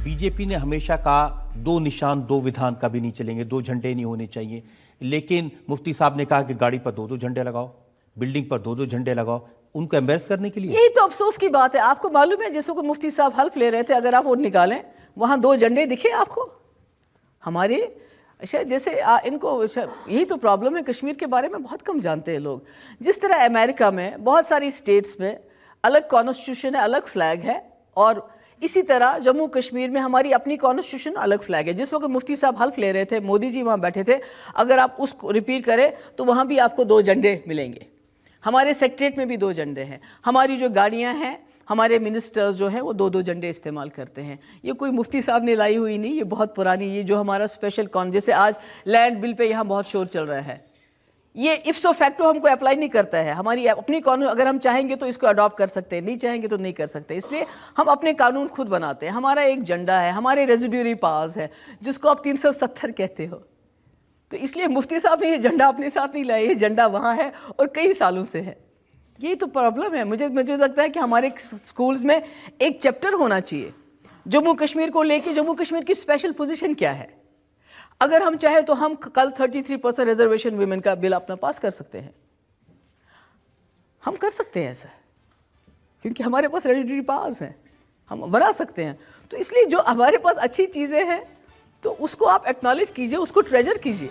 बीजेपी ने हमेशा कहा 2 निशान 2 विधान कभी नहीं चलेंगे, 2 झंडे नहीं होने चाहिए, लेकिन मुफ्ती साहब ने कहा कि गाड़ी पर 2-2 झंडे लगाओ, बिल्डिंग पर 2-2 झंडे लगाओ, उनको एम्बेरस करने के लिए। यही तो अफसोस की बात है। आपको मालूम है जिसको मुफ्ती साहब हल्फ ले रहे थे, अगर आप वो निकालें वहां 2 झंडे दिखे आपको? हमारे जैसे इनको यही तो प्रॉब्लम है, कश्मीर के बारे में बहुत कम जानते हैं लोग। जिस तरह अमेरिका में बहुत सारी स्टेट्स में अलग कॉन्स्टिट्यूशन है, अलग फ्लैग है, और इसी तरह जम्मू कश्मीर में हमारी अपनी कॉन्स्टिट्यूशन, अलग फ्लैग है। जिस वक्त मुफ्ती साहब हल्फ ले रहे थे, मोदी जी वहाँ बैठे थे, अगर आप उसको रिपीट करें तो वहाँ भी आपको 2 झंडे मिलेंगे। हमारे सेक्रेटरीट में भी 2 झंडे हैं। हमारी जो गाड़ियाँ हैं, हमारे मिनिस्टर्स जो हैं वो 2-2 झंडे इस्तेमाल करते हैं। ये कोई मुफ्ती साहब ने लाई हुई नहीं, ये बहुत पुरानी, ये जो हमारा स्पेशल जैसे आज लैंड बिल पे यहाँ बहुत शोर चल रहा है, ये इफ्सो फैक्टो हमको अप्लाई नहीं करता है। हमारी अपनी कानून, अगर हम चाहेंगे तो इसको अडॉप्ट कर सकते हैं, नहीं चाहेंगे तो नहीं कर सकते। इसलिए हम अपने कानून खुद बनाते हैं। हमारा एक झंडा है, हमारे रेजिड्यूरी पावर्स है, जिसको आप 370 कहते हो। तो इसलिए मुफ्ती साहब ने ये झंडा अपने साथ नहीं लाया, ये झंडा वहाँ है और कई सालों से है। यही तो प्रॉब्लम है। मुझे लगता है कि हमारे स्कूल्स में एक चैप्टर होना चाहिए जम्मू कश्मीर को लेके, जम्मू कश्मीर की स्पेशल पोजीशन क्या है। अगर हम चाहे तो हम कल 33% रिजर्वेशन वुमेन का बिल अपना पास कर सकते हैं। हम कर सकते हैं ऐसा, क्योंकि हमारे पास रेजिड्यूरी पावर्स हैं, हम बना सकते हैं। तो इसलिए जो हमारे पास अच्छी चीज़ें हैं तो उसको आप एक्नॉलेज कीजिए, उसको ट्रेजर कीजिए।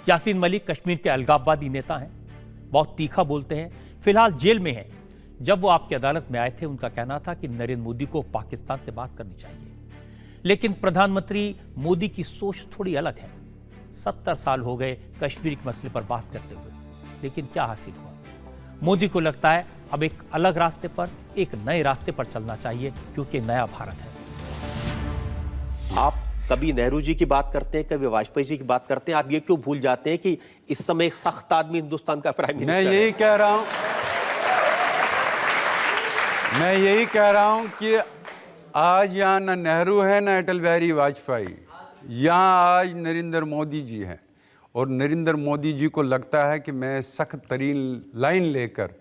यासीन मलिक कश्मीर के अलगाववादी नेता हैं, बहुत तीखा बोलते हैं, फिलहाल जेल में हैं। जब वो आपकी अदालत में आए थे, उनका कहना था कि नरेंद्र मोदी को पाकिस्तान से बात करनी चाहिए। लेकिन प्रधानमंत्री मोदी की सोच थोड़ी अलग है। 70 साल हो गए कश्मीर के मसले पर बात करते हुए, लेकिन क्या हासिल हुआ? मोदी को लगता है अब एक अलग रास्ते पर, एक नए रास्ते पर चलना चाहिए, क्योंकि नया भारत है। आप कभी नेहरू जी की बात करते हैं, कभी वाजपेयी जी की बात करते हैं, आप ये क्यों भूल जाते हैं कि इस समय एक सख्त आदमी हिंदुस्तान का प्राइम मिनिस्टर मैं है? यही कह रहा हूं कि आज यहाँ ना नेहरू है ना अटल बिहारी वाजपेयी, यहाँ आज नरेंद्र मोदी जी हैं। और नरेंद्र मोदी जी को लगता है कि मैं सख्त तरीन लाइन लेकर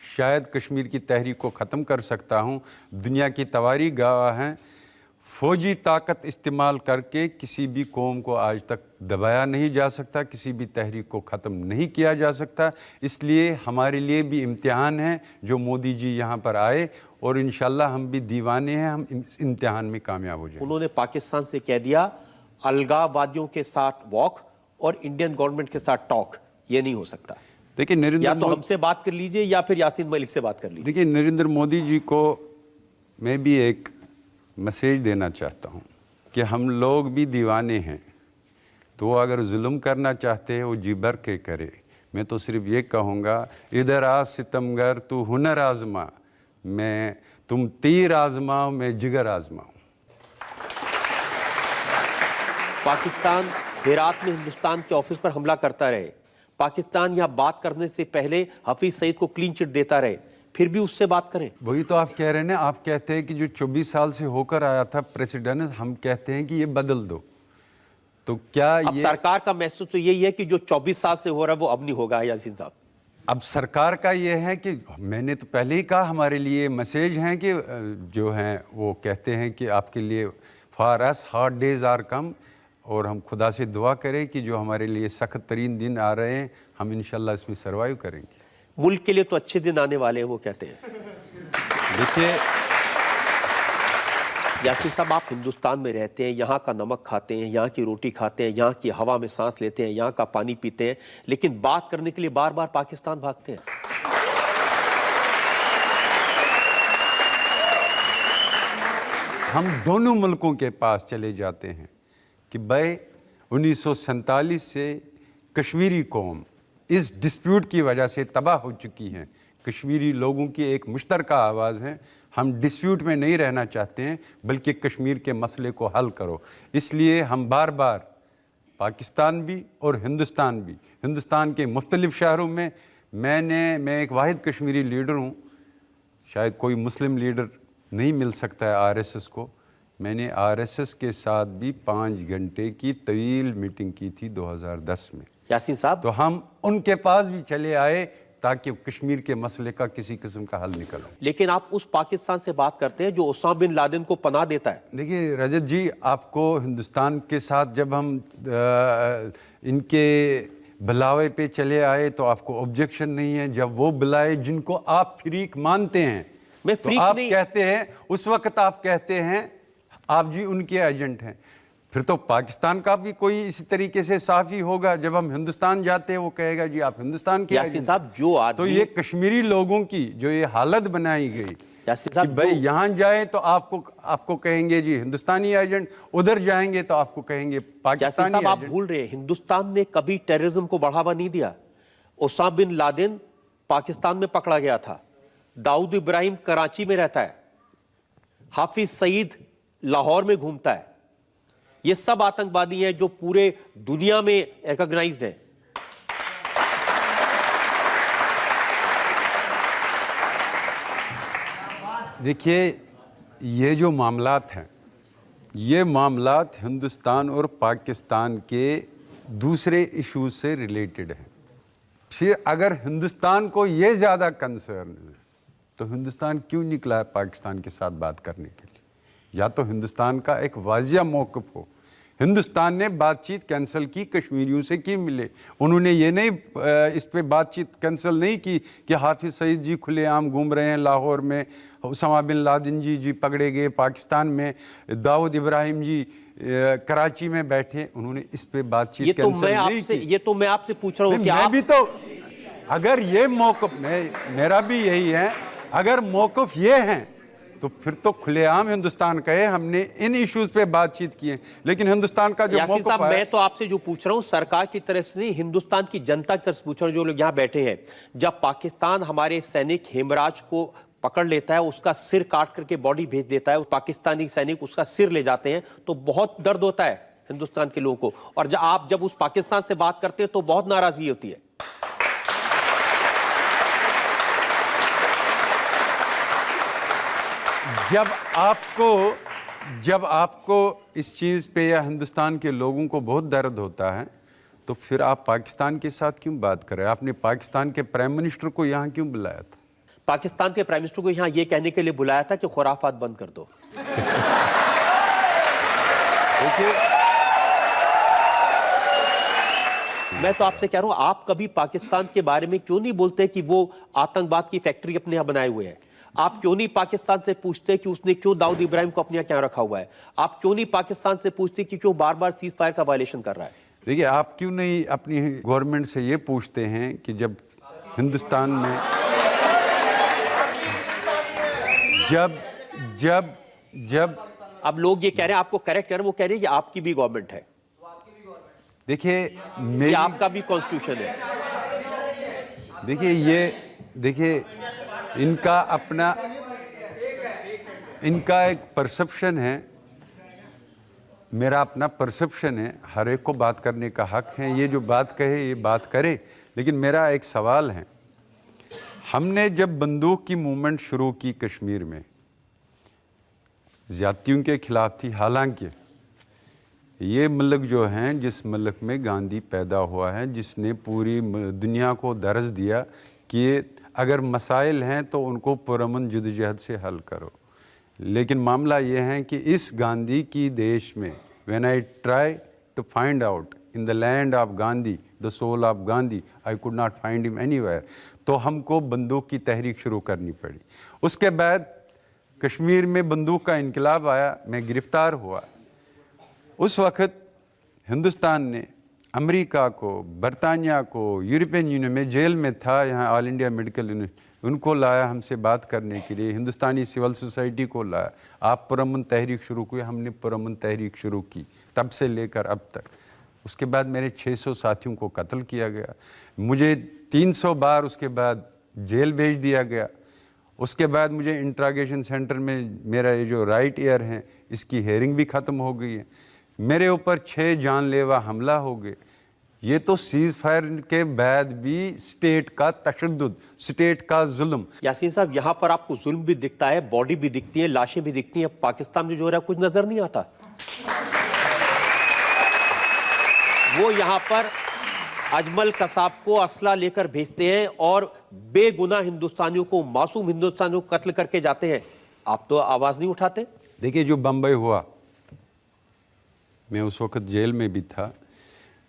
शायद कश्मीर की तहरीक को ख़त्म कर सकता हूँ। दुनिया की तवारीख गवाह हैं, फौजी ताकत इस्तेमाल करके किसी भी कौम को आज तक दबाया नहीं जा सकता, किसी भी तहरीक को ख़त्म नहीं किया जा सकता। इसलिए हमारे लिए भी इम्तिहान है जो मोदी जी यहाँ पर आए, और इंशाल्लाह हम भी दीवाने हैं, हम इस इम्तिहान में कामयाब हो जाएंगे। उन्होंने पाकिस्तान से कह दिया अलगाववादियों के साथ वॉक और इंडियन गवर्नमेंट के साथ टॉक, ये नहीं हो सकता। देखिए या तो हमसे बात कर लीजिए या फिर यासीन मलिक से बात कर लीजिए। देखिए नरेंद्र मोदी जी को मैं भी एक मैसेज देना चाहता हूँ कि हम लोग भी दीवाने हैं, तो वो अगर जुल्म करना चाहते हैं वो जी भर के करे। मैं तो सिर्फ ये कहूँगा, इधर आ सितमगर तू हुनर आजमा, तुम तीर आजमाओ मैं जिगर आजमाऊँ। पाकिस्तान हेरात में हिंदुस्तान के ऑफिस पर हमला करता रहे, पाकिस्तान यहाँ बात करने से पहले हफीज सईद को क्लीन चिट देता रहे, फिर भी उससे बात करें। वही तो आप कह रहे हैं ना, आप कहते हैं कि जो 24 साल से होकर आया था प्रेसिडेंट, हम कहते हैं कि ये बदल दो। तो क्या अब ये सरकार का मैसेज तो यही है कि जो 24 साल से हो रहा है वो अब नहीं होगा। यासीन साहब, अब सरकार का ये है कि मैंने तो पहले ही कहा, हमारे लिए मैसेज हैं कि जो हैं वो कहते हैं कि आपके लिए for us hard days are come, और हम खुदा से दुआ करें कि जो हमारे लिए सख्त तरीन दिन आ रहे हैं हम इंशाल्लाह इसमें सर्वाइव करेंगे। मुल्क के लिए तो अच्छे दिन आने वाले हैं, वो कहते हैं। देखिए यासीन साहब, आप हिंदुस्तान में रहते हैं, यहाँ का नमक खाते हैं, यहाँ की रोटी खाते हैं, यहाँ की हवा में सांस लेते हैं, यहाँ का पानी पीते हैं, लेकिन बात करने के लिए बार बार पाकिस्तान भागते हैं। हम दोनों मुल्कों के पास चले जाते हैं कि भाई 1947 से कश्मीरी कौम इस डिस्प्यूट की वजह से तबाह हो चुकी है। कश्मीरी लोगों की एक मुश्तरका आवाज़ है, हम डिस्प्यूट में नहीं रहना चाहते हैं, बल्कि कश्मीर के मसले को हल करो। इसलिए हम बार बार पाकिस्तान भी और हिंदुस्तान भी, हिंदुस्तान के मुख्तलिफ शहरों में, मैं एक वाहिद कश्मीरी लीडर हूँ, शायद कोई मुस्लिम लीडर नहीं मिल सकता है आरएसएस को। मैंने आरएसएस के साथ भी 5 घंटे की तवील मीटिंग की थी 2010 में। यासीन साहब, तो हम उनके पास भी चले आए ताकि कश्मीर के मसले का किसी किस्म का हल निकले। लेकिन आप उस पाकिस्तान से बात करते हैं जो ओसामा बिन लादेन को पनाह देता है। देखिए रजत जी, आपको हिंदुस्तान के साथ जब हम इनके बुलावे पे चले आए तो आपको ऑब्जेक्शन नहीं है। जब वो बुलाए जिनको आप फ्रीक मानते हैं, मैं तो फ्रीक आप नहीं, कहते हैं, उस वक्त आप कहते हैं आप जी उनके एजेंट हैं। फिर तो पाकिस्तान का भी कोई इसी तरीके से साफ ही होगा। जब हम हिंदुस्तान जाते हैं वो कहेगा जी आप हिंदुस्तान के यासीन साहब, जो आदमी, तो ये कश्मीरी लोगों की जो ये हालत बनाई गई यासीन कि साहब, भाई यहाँ जाए तो आपको कहेंगे जी हिंदुस्तानी एजेंट, उधर जाएंगे तो आपको कहेंगे यासीन पाकिस्तानी साहब, आप एजेंट। भूल रहे हैं, हिंदुस्तान ने कभी टेररिज्म को बढ़ावा नहीं दिया। ओसामा बिन लादेन पाकिस्तान में पकड़ा गया था, दाऊद इब्राहिम कराची में रहता है, हाफिज सईद लाहौर में घूमता है। ये सब आतंकवादी हैं जो पूरे दुनिया में रिकॉग्नाइज्ड हैं। देखिए ये जो मामलात हैं, ये मामलात हिंदुस्तान और पाकिस्तान के दूसरे इश्यूज से रिलेटेड हैं। फिर अगर हिंदुस्तान को ये ज़्यादा कंसर्न है तो हिंदुस्तान क्यों निकला है पाकिस्तान के साथ बात करने के लिए? या तो हिंदुस्तान का एक वाजिया मौक़िफ़ हो, हिंदुस्तान ने बातचीत कैंसिल की, कश्मीरियों से की मिले। उन्होंने ये नहीं इस पे बातचीत कैंसिल नहीं की कि हाफिज सईद जी खुलेआम घूम रहे हैं लाहौर में, उसामा बिन लादेन जी पकड़े गए पाकिस्तान में, दाऊद इब्राहिम जी कराची में बैठे। उन्होंने इस पे बातचीत कैंसिल नहीं की। ये तो मैं आपसे पूछ रहा हूँ कि मैं भी तो, अगर ये मौक़िफ़ मेरा भी यही है, अगर मौक़िफ़ ये है तो फिर तो खुलेआम हिंदुस्तान कहे हमने इन इश्यूज पे बातचीत की है। लेकिन हिंदुस्तान का जो यासीन साहब, मौक़िफ़ है, मैं तो आपसे जो पूछ रहा हूं सरकार की तरफ से नहीं, हिंदुस्तान की जनता की तरफ से पूछ रहा हूं, जो लोग यहां बैठे हैं। जब पाकिस्तान हमारे सैनिक हेमराज को पकड़ लेता है, उसका सिर काट करके बॉडी भेज देता है, पाकिस्तानी सैनिक उसका सिर ले जाते हैं, तो बहुत दर्द होता है हिंदुस्तान के लोगों को। और जब उस पाकिस्तान से बात करते हैं तो बहुत नाराजगी होती है। जब आपको इस चीज़ पे या हिंदुस्तान के लोगों को बहुत दर्द होता है, तो फिर आप पाकिस्तान के साथ क्यों बात कर रहे हैं? आपने पाकिस्तान के प्राइम मिनिस्टर को यहाँ क्यों बुलाया था? पाकिस्तान के प्राइम मिनिस्टर को यहाँ ये कहने के लिए बुलाया था कि खुराफात बंद कर दो। देखिए, मैं तो आपसे कह रहा हूं, आप कभी पाकिस्तान के बारे में क्यों नहीं बोलते कि वो आतंकवाद की फैक्ट्री अपने यहाँ बनाए हुए है? आप क्यों नहीं पाकिस्तान से पूछते कि उसने क्यों दाऊद इब्राहिम को अपने यहाँ क्या रखा हुआ है? आप क्यों नहीं पाकिस्तान से पूछते कि क्यों बार बार सीज फायर का वायलेशन कर रहा है? देखिए, आप क्यों नहीं अपनी गवर्नमेंट से ये पूछते हैं कि जब हिंदुस्तान में जब अब लोग ये कह रहे हैं, आपको करेक्ट कर रहे हैं, वो कह रहे हैं कि आपकी भी गवर्नमेंट है, देखिए ये आपका भी कॉन्स्टिट्यूशन है। देखिए इनका एक परसेप्शन है, मेरा अपना परसेप्शन है। हर एक को बात करने का हक है, ये जो बात कहे ये बात करे। लेकिन मेरा एक सवाल है, हमने जब बंदूक की मूवमेंट शुरू की कश्मीर में, ज़्यादतियों के खिलाफ थी। हालांकि ये मुल्क जो हैं, जिस मुल्क में गांधी पैदा हुआ है, जिसने पूरी दुनिया को दर्ज दिया कि अगर मसाइल हैं तो उनको पुरअमन जद्दोजहद से हल करो। लेकिन मामला ये है कि इस गांधी की देश में, when I try to find out in the land of Gandhi the soul of Gandhi, I could not find him anywhere. तो हमको बंदूक की तहरीक शुरू करनी पड़ी। उसके बाद कश्मीर में बंदूक का इनकलाब आया, मैं गिरफ्तार हुआ। उस वक़्त हिंदुस्तान ने अमेरिका को, बरतानिया को, यूरोपियन यूनियन में जेल में था, यहाँ ऑल इंडिया मेडिकल यूनिवर्सिटी, उनको लाया हमसे बात करने के लिए, हिंदुस्तानी सिविल सोसाइटी को लाया। आप पुरअमन तहरीक शुरू की, हमने पुरअमन तहरीक शुरू की, तब से लेकर अब तक। उसके बाद मेरे 600 साथियों को कत्ल किया गया, मुझे 300 बार उसके बाद जेल भेज दिया गया। उसके बाद मुझे इंट्रागेशन सेंटर में, मेरा ये जो राइट ईयर है इसकी हेयरिंग भी ख़त्म हो गई है। मेरे ऊपर 6 जानलेवा हमला हो गए। ये तो सीज फायर के बाद भी स्टेट का तशद्दुद, स्टेट का जुल्म। यासीन साहब, यहाँ पर आपको जुल्म भी दिखता है, बॉडी भी दिखती है, लाशें भी दिखती हैं। पाकिस्तान में जो हो रहा है कुछ नजर नहीं आता। वो यहाँ पर अजमल कसाब को असला लेकर भेजते हैं और बेगुनाह हिंदुस्तानियों को, मासूम हिंदुस्तानियों को कत्ल करके जाते हैं। आप तो आवाज नहीं उठाते। देखिए, जो बम्बई हुआ, मैं उस वक्त जेल में भी था,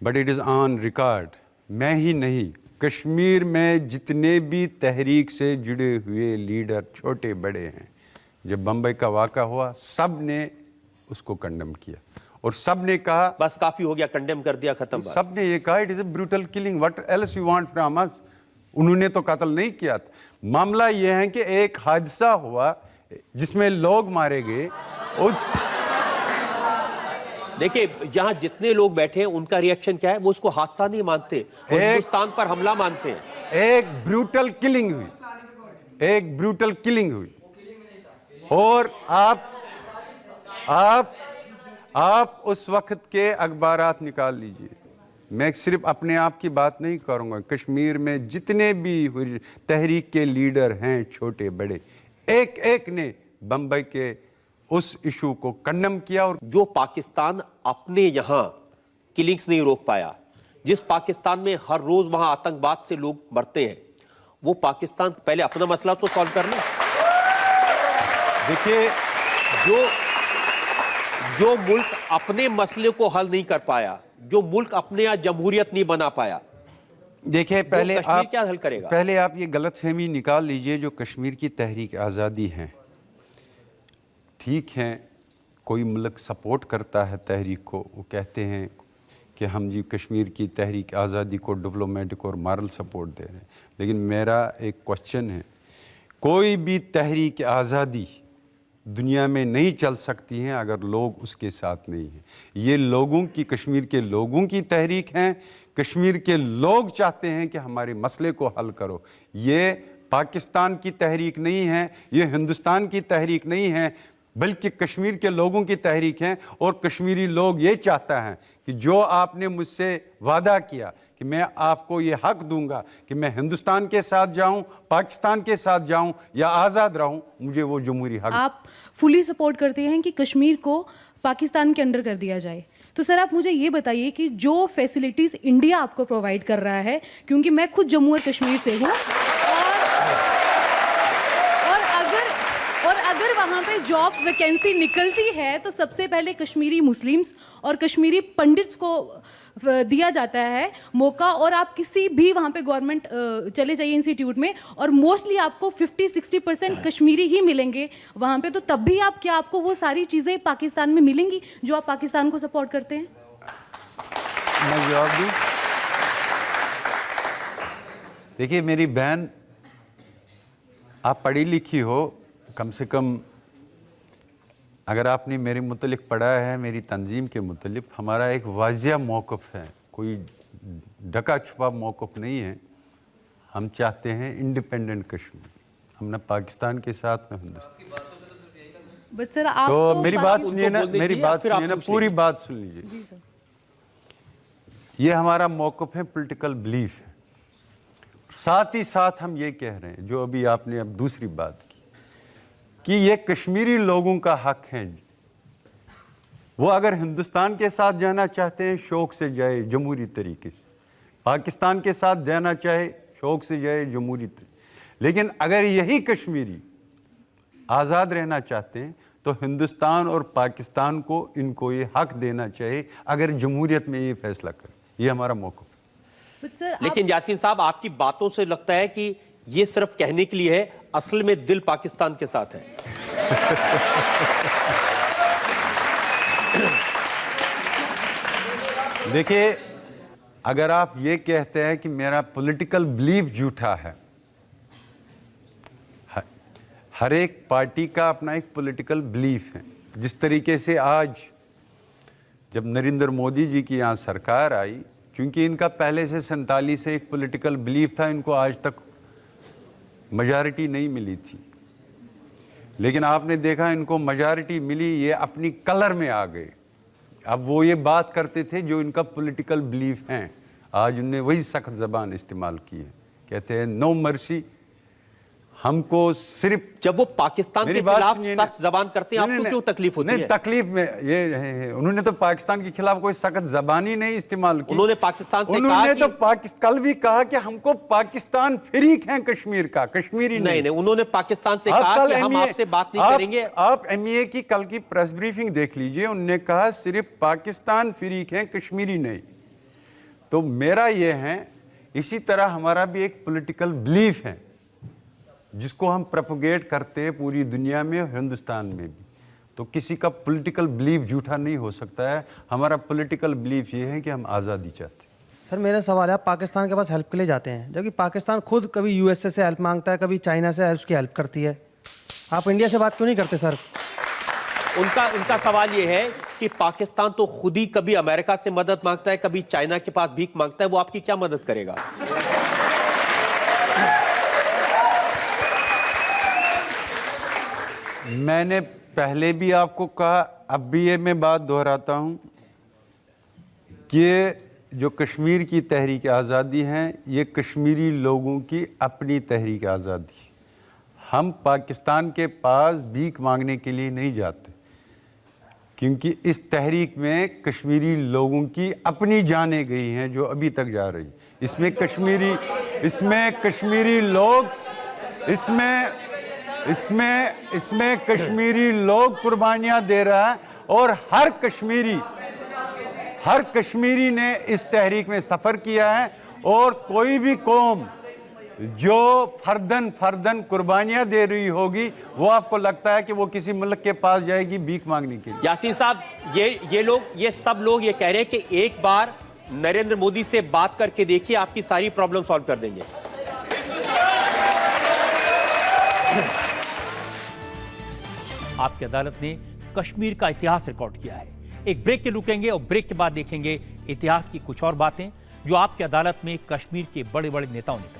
but it is on record. मैं ही नहीं, कश्मीर में जितने भी तहरीक से जुड़े हुए लीडर, छोटे बड़े हैं, जब बम्बई का वाक़ा हुआ सब ने उसको कंडेम किया और सब ने कहा बस काफी हो गया, कंडेम कर दिया, खत्म बात। सब ने ये कहा it is a brutal killing, what else you want from us. उन्होंने तो कत्ल नहीं किया था। मामला ये है कि एक हादसा हुआ जिसमें लोग मारे गए। उस देखिए, यहाँ जितने लोग बैठे हैं उनका रिएक्शन क्या है? वो उसको हादसा नहीं मानते, वो हिंदुस्तान पर हमला मानते हैं। एक ब्रूटल किलिंग हुई, एक ब्रूटल किलिंग हुई। और आप उस वक्त के अखबारात निकाल लीजिए। मैं सिर्फ अपने आप की बात नहीं करूंगा, कश्मीर में जितने भी तहरीक के लीडर हैं, छोटे बड़े, एक एक ने बम्बई के उस इशू को कंडेम किया। और जो पाकिस्तान अपने यहाँ किलिंग्स नहीं रोक पाया, जिस पाकिस्तान में हर रोज वहां आतंकवाद से लोग मरते हैं, वो पाकिस्तान पहले अपना मसला तो सॉल्व कर ले। देखिए, जो मुल्क अपने मसले को हल नहीं कर पाया, जो मुल्क अपने यहाँ जमहूरियत नहीं बना पाया, देखिए पहले कश्मीर आप क्या हल करेगा? पहले आप ये गलतफहमी निकाल लीजिए। जो कश्मीर की तहरीक आज़ादी है, ठीक है, कोई मुल्क सपोर्ट करता है तहरीक को, वो कहते हैं कि हम जी कश्मीर की तहरीक आज़ादी को डिप्लोमेटिक और मॉरल सपोर्ट दे रहे हैं। लेकिन मेरा एक क्वेश्चन है, कोई भी तहरीक आज़ादी दुनिया में नहीं चल सकती हैं अगर लोग उसके साथ नहीं हैं। ये लोगों की, कश्मीर के लोगों की तहरीक हैं। कश्मीर के लोग चाहते हैं कि हमारे मसले को हल करो। ये पाकिस्तान की तहरीक नहीं है, ये हिंदुस्तान की तहरीक नहीं है, बल्कि कश्मीर के लोगों की तहरीक है। और कश्मीरी लोग ये चाहता हैं कि जो आपने मुझसे वादा किया कि मैं आपको ये हक दूंगा कि मैं हिंदुस्तान के साथ जाऊं, पाकिस्तान के साथ जाऊं या आज़ाद रहूं, मुझे वो जमहूरी हक। आप फुली सपोर्ट करते हैं कि कश्मीर को पाकिस्तान के अंडर कर दिया जाए। तो सर आप मुझे ये बताइए कि जो फैसिलिटीज़ इंडिया आपको प्रोवाइड कर रहा है, क्योंकि मैं खुद जम्मू और कश्मीर से हूँ, और अगर वहाँ पे जॉब वैकेंसी निकलती है तो सबसे पहले कश्मीरी मुस्लिम्स और कश्मीरी पंडित्स को दिया जाता है मौका। और आप किसी भी वहाँ पे गवर्नमेंट चले जाइए इंस्टीट्यूट में, और मोस्टली आपको 50-60% कश्मीरी ही मिलेंगे वहाँ पे। तो तब भी आप क्या, आपको वो सारी चीज़ें पाकिस्तान में मिलेंगी जो आप पाकिस्तान को सपोर्ट करते हैं? मैं जवाब दूं? देखिए मेरी बहन, आप पढ़ी लिखी हो, कम से कम अगर आपने मेरे मुतलिक पढ़ा है, मेरी तंजीम के मुतलिक, हमारा एक वाज़िया मौक़िफ़ है, कोई ढका छुपा मौक़िफ़ नहीं है। हम चाहते हैं इंडिपेंडेंट कश्मीर, हम न पाकिस्तान के साथ न हिंदुस्तान। बट सर आप तो मेरी बात सुनिए ना, मेरी बात फिर आप सुनिए ना, पूछ पूरी बात सुन लीजिए। जी सर। ये हमारा मौक़िफ़ है, पॉलिटिकल बिलीफ है। साथ ही साथ हम ये कह रहे हैं, जो अभी आपने अब दूसरी बात की, कि ये कश्मीरी लोगों का हक है। वो अगर हिंदुस्तान के साथ जाना चाहते हैं, शौक से जाए जमहूरी तरीके से। पाकिस्तान के साथ जाना चाहे, शौक से जाए जमहूरी तरीके। लेकिन अगर यही कश्मीरी आज़ाद रहना चाहते हैं तो हिंदुस्तान और पाकिस्तान को इनको ये हक देना चाहिए, अगर जमहूरियत में ये फैसला करें। ये हमारा मौक़िफ़। लेकिन यासीन साहब, आपकी बातों से लगता है कि ये सिर्फ कहने के लिए है, असल में दिल पाकिस्तान के साथ है। देखिए, अगर आप ये कहते हैं कि मेरा पॉलिटिकल बिलीफ झूठा है, हर एक पार्टी का अपना एक पॉलिटिकल बिलीफ है। जिस तरीके से आज जब नरेंद्र मोदी जी की यहाँ सरकार आई, क्योंकि इनका पहले से 47 से एक पॉलिटिकल बिलीफ था, इनको आज तक मेजॉरिटी नहीं मिली थी। लेकिन आपने देखा इनको मेजॉरिटी मिली, ये अपनी कलर में आ गए। अब वो ये बात करते थे जो इनका पॉलिटिकल बिलीफ हैं, आज उनने वही सख्त ज़बान इस्तेमाल की है। कहते हैं नो मर्सी, हमको सिर्फ जब वो पाकिस्तान के खिलाफ सख्त जबान करते हैं, आपको क्यों तकलीफ होती है? नहीं, तकलीफ में ये है, उन्होंने तो पाकिस्तान के खिलाफ कोई सख्त जबान ही नहीं इस्तेमाल की। उन्होंने पाकिस्तान से उन्होंने तो कल भी कहा कि हमको पाकिस्तान फ्रीक है कश्मीर का, कश्मीरी नहीं। उन्होंने पाकिस्तान से कहा कि हम आपसे बात नहीं करेंगे। आप MEA की कल की प्रेस ब्रीफिंग देख लीजिए, उन्होंने कहा सिर्फ पाकिस्तान फ्रीक है, कश्मीरी नहीं। तो मेरा ये है, इसी तरह हमारा भी एक पॉलिटिकल बिलीफ है जिसको हम प्रोपगेट करते हैं पूरी दुनिया में और हिंदुस्तान में भी। तो किसी का पॉलिटिकल बिलीफ झूठा नहीं हो सकता है। हमारा पॉलिटिकल बिलीफ ये है कि हम आज़ादी चाहते हैं। सर मेरा सवाल है, आप पाकिस्तान के पास हेल्प के लिए जाते हैं, जबकि पाकिस्तान खुद कभी USA से हेल्प मांगता है, कभी चाइना से उसकी हेल्प करती है। आप इंडिया से बात क्यों नहीं करते सर? उनका सवाल ये है कि पाकिस्तान तो खुद ही कभी अमेरिका से मदद मांगता है, कभी चाइना के पास भीख मांगता है, वो आपकी क्या मदद करेगा? मैंने पहले भी आपको कहा, अब भी ये मैं बात दोहराता हूँ कि जो कश्मीर की तहरीक आज़ादी है, ये कश्मीरी लोगों की अपनी तहरीक आज़ादी। हम पाकिस्तान के पास भीख मांगने के लिए नहीं जाते, क्योंकि इस तहरीक में कश्मीरी लोगों की अपनी जानें गई हैं जो अभी तक जा रही। इसमें कश्मीरी लोग, इसमें इसमें कश्मीरी लोग कुर्बानियां दे रहा है और हर कश्मीरी ने इस तहरीक में सफ़र किया है। और कोई भी कौम जो फर्दन कुर्बानियां दे रही होगी, वो आपको लगता है कि वो किसी मुल्क के पास जाएगी भीख मांगने के लिए? यासीन साहब, ये सब लोग ये कह रहे हैं कि एक बार नरेंद्र मोदी से बात करके देखिए, आपकी सारी प्रॉब्लम सॉल्व कर देंगे। आपकी अदालत ने कश्मीर का इतिहास रिकॉर्ड किया है। एक ब्रेक के रुकेंगे और ब्रेक के बाद देखेंगे इतिहास की कुछ और बातें जो आपकी अदालत में कश्मीर के बड़े बड़े नेताओं ने कही।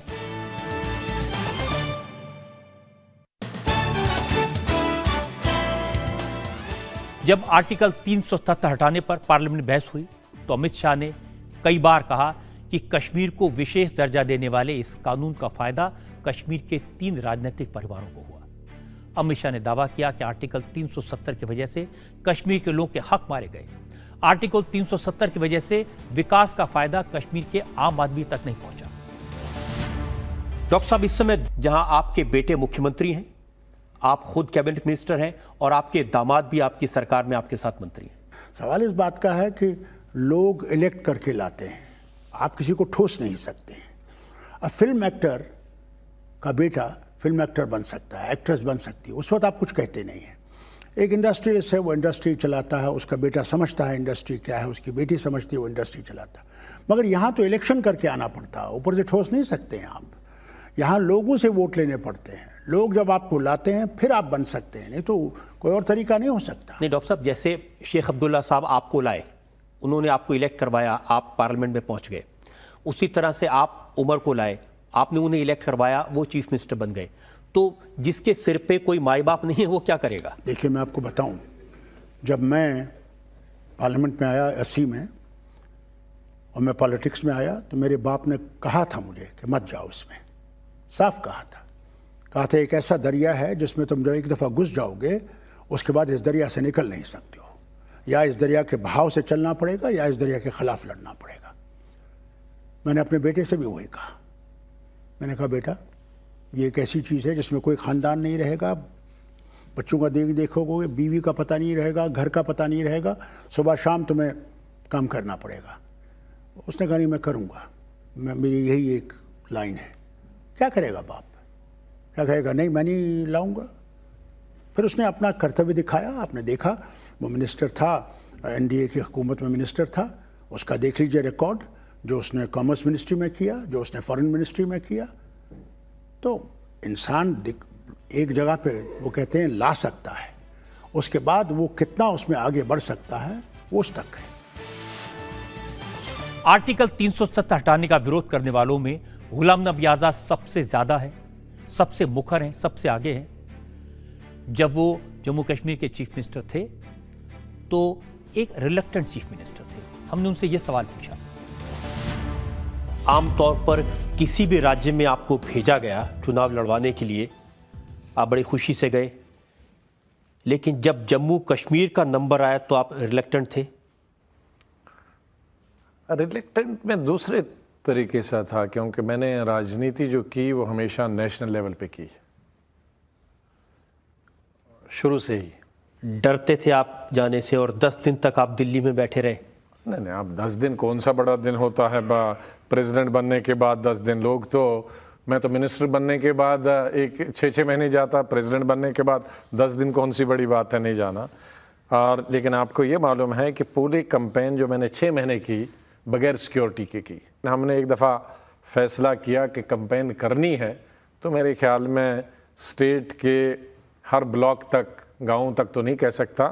जब आर्टिकल 377 हटाने पर पार्लियामेंट में बहस हुई तो अमित शाह ने कई बार कहा कि कश्मीर को विशेष दर्जा देने वाले इस कानून का फायदा कश्मीर के 3 राजनीतिक परिवारों को हुआ। अमित शाह ने दावा किया कि आर्टिकल 370 की वजह से कश्मीर के लोगों के हक मारे गए। आर्टिकल 370 की वजह से विकास का फायदा कश्मीर के आम आदमी तक नहीं पहुंचा। डॉक्टर साहब, इस समय जहां आपके बेटे मुख्यमंत्री हैं, आप खुद कैबिनेट मिनिस्टर हैं और आपके दामाद भी आपकी सरकार में आपके साथ मंत्री हैं, सवाल इस बात का है कि लोग इलेक्ट करके लाते हैं, आप किसी को ठोस नहीं सकते हैं। अब फिल्म एक्टर का बेटा फिल्म एक्टर बन सकता है, एक्ट्रेस बन सकती है, उस वक्त आप कुछ कहते नहीं हैं। एक इंडस्ट्रियलिस्ट है, वो इंडस्ट्री चलाता है, उसका बेटा समझता है इंडस्ट्री क्या है, उसकी बेटी समझती है, वो इंडस्ट्री चलाता है। मगर यहाँ तो इलेक्शन करके आना पड़ता है, ऊपर से ठोस नहीं सकते हैं आप। यहाँ लोगों से वोट लेने पड़ते हैं, लोग जब आपको लाते हैं फिर आप बन सकते हैं, नहीं तो कोई और तरीका नहीं हो सकता। नहीं डॉक्टर साहब, जैसे शेख अब्दुल्ला साहब आपको लाए, उन्होंने आपको इलेक्ट करवाया, आप पार्लियामेंट में पहुंच गए। उसी तरह से आप उमर को लाए, आपने उन्हें इलेक्ट करवाया, वो चीफ मिनिस्टर बन गए। तो जिसके सिर पे कोई माई बाप नहीं है वो क्या करेगा? देखिए, मैं आपको बताऊं, जब मैं पार्लियामेंट में आया 80 में और मैं पॉलिटिक्स में आया तो मेरे बाप ने कहा था मुझे कि मत जाओ इसमें, साफ कहा था एक ऐसा दरिया है जिसमें तुम जब एक दफ़ा घुस जाओगे उसके बाद इस दरिया से निकल नहीं सकते हो, या इस दरिया के बहाव से चलना पड़ेगा या इस दरिया के खिलाफ लड़ना पड़ेगा। मैंने अपने बेटे से भी वही कहा। मैंने कहा, बेटा ये एक ऐसी चीज़ है जिसमें कोई ख़ानदान नहीं रहेगा, बच्चों का देखोगे, बीवी का पता नहीं रहेगा, घर का पता नहीं रहेगा, सुबह शाम तुम्हें काम करना पड़ेगा। उसने कहा, नहीं मैं करूँगा, मेरी यही एक लाइन है। क्या करेगा बाप, क्या कहेगा, नहीं मैं नहीं लाऊंगा। फिर उसने अपना कर्तव्य दिखाया। आपने देखा वो मिनिस्टर था, एनडीए की हुकूमत में मिनिस्टर था, उसका देख लीजिए रिकॉर्ड, जो उसने कॉमर्स मिनिस्ट्री में किया, जो उसने फॉरेन मिनिस्ट्री में किया। तो इंसान एक जगह पे वो कहते हैं ला सकता है, उसके बाद वो कितना उसमें आगे बढ़ सकता है वो उस तक है। आर्टिकल 370 हटाने का विरोध करने वालों में गुलाम नबी आज़ाद सबसे ज्यादा है, सबसे मुखर हैं, सबसे आगे हैं। जब वो जम्मू कश्मीर के चीफ मिनिस्टर थे तो एक रिलक्टेंट चीफ मिनिस्टर थे। हमने उनसे ये सवाल पूछा। आमतौर पर किसी भी राज्य में आपको भेजा गया चुनाव लड़वाने के लिए, आप बड़ी खुशी से गए, लेकिन जब जम्मू कश्मीर का नंबर आया तो आप रिलक्टेंट थे? रिलक्टेंट में दूसरे तरीके से था, क्योंकि मैंने राजनीति जो की वो हमेशा नेशनल लेवल पे की, शुरू से ही। डरते थे आप जाने से और 10 दिन तक आप दिल्ली में बैठे रहे? नहीं, आप 10 दिन कौन सा बड़ा दिन होता है प्रेसिडेंट बनने के बाद 10 दिन। लोग तो, मैं तो मिनिस्टर बनने के बाद 6-6 महीने जाता, प्रेसिडेंट बनने के बाद 10 दिन कौन सी बड़ी बात है नहीं जाना। और लेकिन आपको ये मालूम है कि पूरी कैंपेन जो मैंने 6 महीने की बगैर सिक्योरिटी की। हमने एक दफ़ा फैसला किया कि कैंपेन करनी है तो मेरे ख्याल में स्टेट के हर ब्लॉक तक, गाँव तक तो नहीं कह सकता,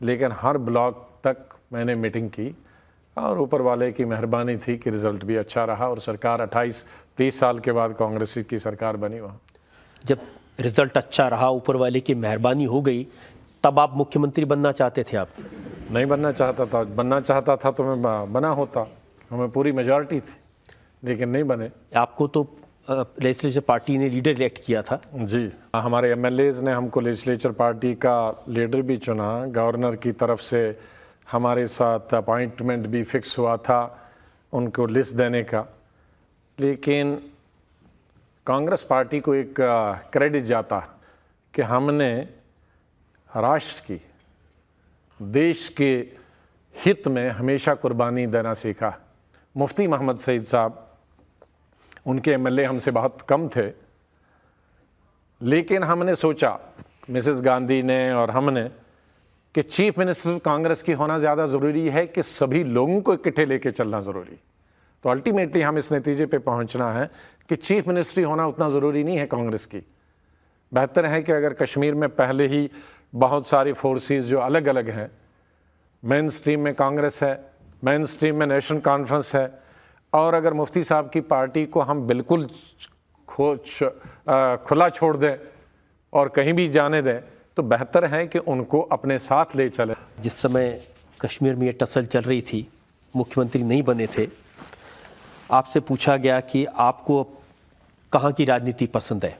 लेकिन हर ब्लॉक तक मैंने मीटिंग की और ऊपर वाले की मेहरबानी थी कि रिज़ल्ट भी अच्छा रहा और सरकार 28-30 साल के बाद कांग्रेस की सरकार बनी। वहाँ जब रिज़ल्ट अच्छा रहा, ऊपर वाले की मेहरबानी हो गई, तब आप मुख्यमंत्री बनना चाहते थे? आप नहीं बनना चाहता था। बनना चाहता था तो मैं बना होता, हमें पूरी मेजॉरिटी थी, लेकिन नहीं बने। आपको तो लेजिस्लेचर पार्टी ने लीडर इलेक्ट किया था। जी, हमारे एमएलएज ने हमको लेजिस्लेचर पार्टी का लीडर भी चुना, गवर्नर की तरफ से हमारे साथ अपॉइंटमेंट भी फिक्स हुआ था उनको लिस्ट देने का। लेकिन कांग्रेस पार्टी को एक क्रेडिट जाता कि हमने राष्ट्र की, देश के हित में हमेशा कुर्बानी देना सीखा। मुफ्ती मोहम्मद सईद साहब, उनके एमएलए हमसे बहुत कम थे, लेकिन हमने सोचा, मिसेस गांधी ने और हमने, कि चीफ मिनिस्टर कांग्रेस की होना ज़्यादा ज़रूरी है कि सभी लोगों को इकट्ठे लेके चलना ज़रूरी। तो अल्टीमेटली हम इस नतीजे पे पहुंचना है कि चीफ मिनिस्ट्री होना उतना ज़रूरी नहीं है कांग्रेस की। बेहतर है कि अगर कश्मीर में पहले ही बहुत सारी फोर्सेस जो अलग अलग हैं, मेन स्ट्रीम में कांग्रेस है, मेन स्ट्रीम में नेशनल कॉन्फ्रेंस है, और अगर मुफ्ती साहब की पार्टी को हम बिल्कुल खुला छोड़ दें और कहीं भी जाने दें, तो बेहतर है कि उनको अपने साथ ले चले। जिस समय कश्मीर में ये टसल चल रही थी, मुख्यमंत्री नहीं बने थे, आपसे पूछा गया कि आपको कहाँ की राजनीति पसंद है,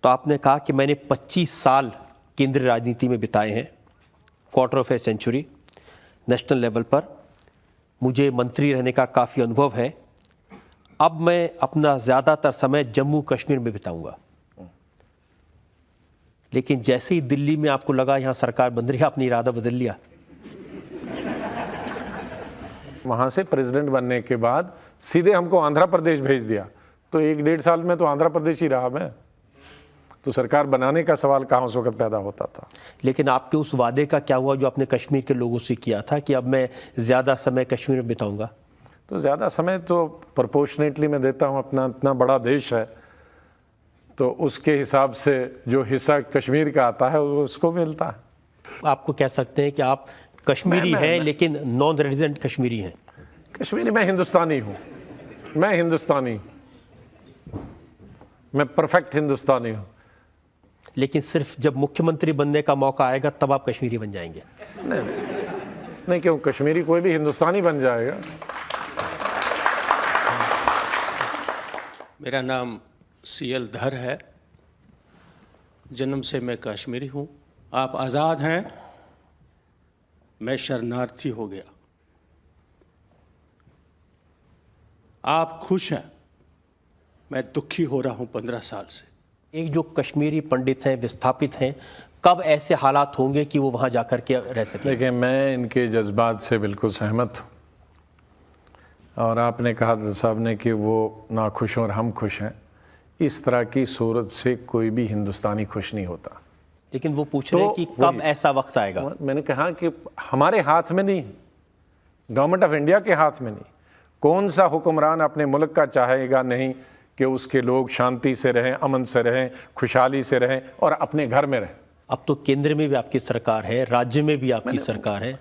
तो आपने कहा कि मैंने 25 साल केंद्रीय राजनीति में बिताए हैं, quarter of A century national level पर, मुझे मंत्री रहने का काफ़ी अनुभव है, अब मैं अपना ज़्यादातर समय जम्मू कश्मीर में बिताऊंगा। लेकिन जैसे ही दिल्ली में आपको लगा यहाँ सरकार बन रही है, आपने इरादा बदल लिया। वहाँ से प्रेसिडेंट बनने के बाद सीधे हमको आंध्र प्रदेश भेज दिया, तो 1-1.5 साल में तो आंध्र प्रदेश ही रहा मैं, तो सरकार बनाने का सवाल कहाँ उस वक्त पैदा होता था। लेकिन आपके उस वादे का क्या हुआ जो आपने कश्मीर के लोगों से किया था कि अब मैं ज़्यादा समय कश्मीर में बिताऊंगा? तो ज़्यादा समय तो प्रोपोर्शनेटली मैं देता हूँ, अपना इतना बड़ा देश है तो उसके हिसाब से जो हिस्सा कश्मीर का आता है वो उसको मिलता है। आपको कह सकते हैं कि आप कश्मीरी हैं लेकिन नॉन रेजिडेंट कश्मीरी हैं। कश्मीरी, मैं हिंदुस्तानी हूँ, मैं हिंदुस्तानी, मैं परफेक्ट हिंदुस्तानी हूँ। लेकिन सिर्फ जब मुख्यमंत्री बनने का मौका आएगा तब आप कश्मीरी बन जाएंगे? नहीं, क्यों, कश्मीरी कोई भी हिंदुस्तानी बन जाएगा। मेरा नाम सीएल धर है, जन्म से मैं कश्मीरी हूँ। आप आज़ाद हैं, मैं शरणार्थी हो गया। आप खुश हैं, मैं दुखी हो रहा हूँ 15 साल से। एक जो कश्मीरी पंडित हैं, विस्थापित हैं, कब ऐसे हालात होंगे कि वो वहाँ जाकर के रह सकें? देखिए, मैं इनके जज्बात से बिल्कुल सहमत हूँ, और आपने कहा साहब ने कि वो नाखुश और हम खुश हैं, इस तरह की सूरत से कोई भी हिंदुस्तानी खुश नहीं होता। लेकिन वो पूछ रहे हैं कि कब ऐसा वक्त आएगा? मैंने कहा कि हमारे हाथ में नहीं, गवर्नमेंट ऑफ इंडिया के हाथ में नहीं। कौन सा हुक्मरान अपने मुल्क का चाहेगा नहीं कि उसके लोग शांति से रहें, अमन से रहें, खुशहाली से रहें और अपने घर में रहें। अब तो केंद्र में भी आपकी सरकार है, राज्य में भी आपकी सरकार है।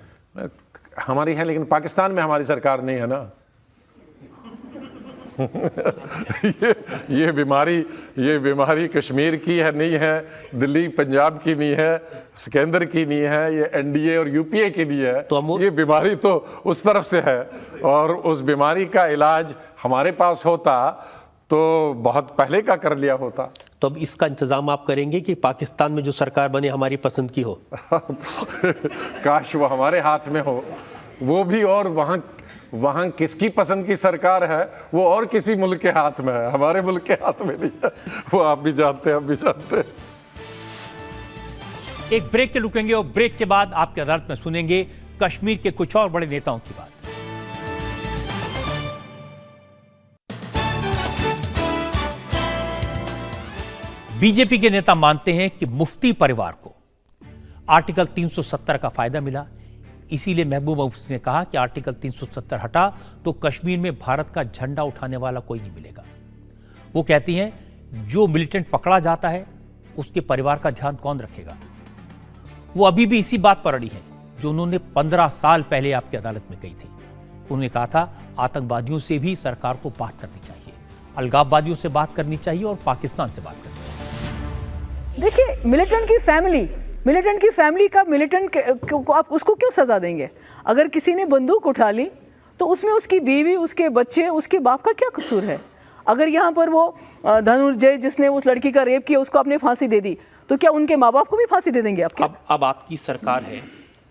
हमारी है, लेकिन पाकिस्तान में हमारी सरकार नहीं है ना। ये बीमारी कश्मीर की है, नहीं है, दिल्ली पंजाब की नहीं है, केंद्र की नहीं है, ये एनडीए और यूपीए की नहीं है। तो ये बीमारी तो उस तरफ से है, और उस बीमारी का इलाज हमारे पास होता तो बहुत पहले का कर लिया होता। तो अब इसका इंतजाम आप करेंगे कि पाकिस्तान में जो सरकार बने हमारी पसंद की हो? काश वो हमारे हाथ में हो, वो भी, और वहाँ किसकी पसंद की सरकार है वो और किसी मुल्क के हाथ में है, हमारे मुल्क के हाथ में नहीं है। वो आप भी जानते हैं, हम भी जानते हैं। एक ब्रेक के रुकेंगे और ब्रेक के बाद आपकी अदालत में सुनेंगे कश्मीर के कुछ और बड़े नेताओं की बात। बीजेपी के नेता मानते हैं कि मुफ्ती परिवार को आर्टिकल 370 का फायदा मिला, इसीलिए महबूबा मुफ्ती ने कहा कि आर्टिकल 370 हटा तो कश्मीर में भारत का झंडा उठाने वाला कोई नहीं मिलेगा। वो कहती हैं जो मिलिटेंट पकड़ा जाता है उसके परिवार का ध्यान कौन रखेगा। वो अभी भी इसी बात पर अड़ी है जो उन्होंने 15 साल पहले आपकी अदालत में कही थी। उन्होंने कहा था आतंकवादियों से भी सरकार को बात करनी चाहिए, अलगाववादियों से बात करनी चाहिए और पाकिस्तान से बात करनी चाहिए। देखिए, मिलिटेंट की फैमिली का मिलिटेंट को आप उसको क्यों सजा देंगे? अगर किसी ने बंदूक उठा ली तो उसमें उसकी बीवी, उसके बच्चे, उसके बाप का क्या कसूर है? अगर यहाँ पर वो धनुर्जय जिसने उस लड़की का रेप किया उसको आपने फांसी दे दी तो क्या उनके माँ बाप को भी फांसी दे देंगे आपके? अब आपकी सरकार है,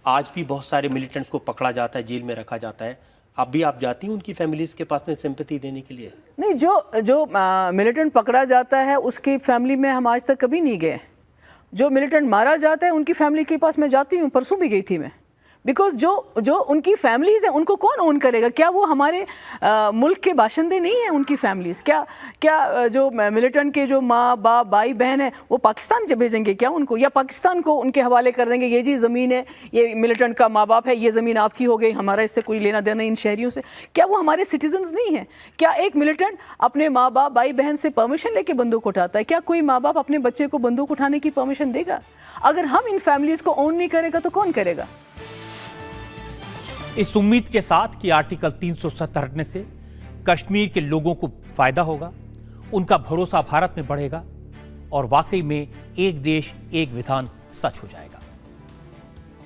आज भी बहुत सारे मिलिटेंट्स को पकड़ा जाता है, जेल में रखा जाता है, अब भी आप जाती हैं उनकी फैमिलीज के पास में सिंपैथी देने के लिए? नहीं, जो मिलिटेंट पकड़ा जाता है उसकी फैमिली में हम आज तक कभी नहीं गए। जो मिलिटेंट मारा जाता है उनकी फैमिली के पास मैं जाती हूँ, परसों भी गई थी मैं, बिकॉज जो उनकी फैमिलीज हैं उनको कौन ओन करेगा? क्या वो हमारे मुल्क के बाशिंदे नहीं हैं उनकी फैमिलीज? क्या जो मिलिटेंट के जो माँ बाप भाई बहन है वो पाकिस्तान जब भेजेंगे क्या उनको, या पाकिस्तान को उनके हवाले कर देंगे, ये जी ज़मीन है, ये मिलिटेंट का माँ बाप है, ये ज़मीन आपकी हो गई, हमारा इससे कोई लेना देना इन शहरियों से? क्या वो हमारे सिटीजन्स नहीं हैं? क्या एक मिलिटेंट अपने माँ बाप भाई बहन से परमिशन लेके बंदूक उठाता है? क्या कोई माँ बाप अपने बच्चे को बंदूक उठाने की परमिशन देगा? अगर हम इन फैमिलीज़ को ओन नहीं करेगा तो कौन करेगा? इस उम्मीद के साथ कि आर्टिकल 370 हटने से कश्मीर के लोगों को फायदा होगा, उनका भरोसा भारत में बढ़ेगा और वाकई में एक देश एक विधान सच हो जाएगा।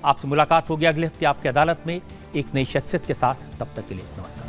आपसे मुलाकात होगी अगले हफ्ते आपकी अदालत में एक नई शख्सियत के साथ। तब तक के लिए नमस्कार।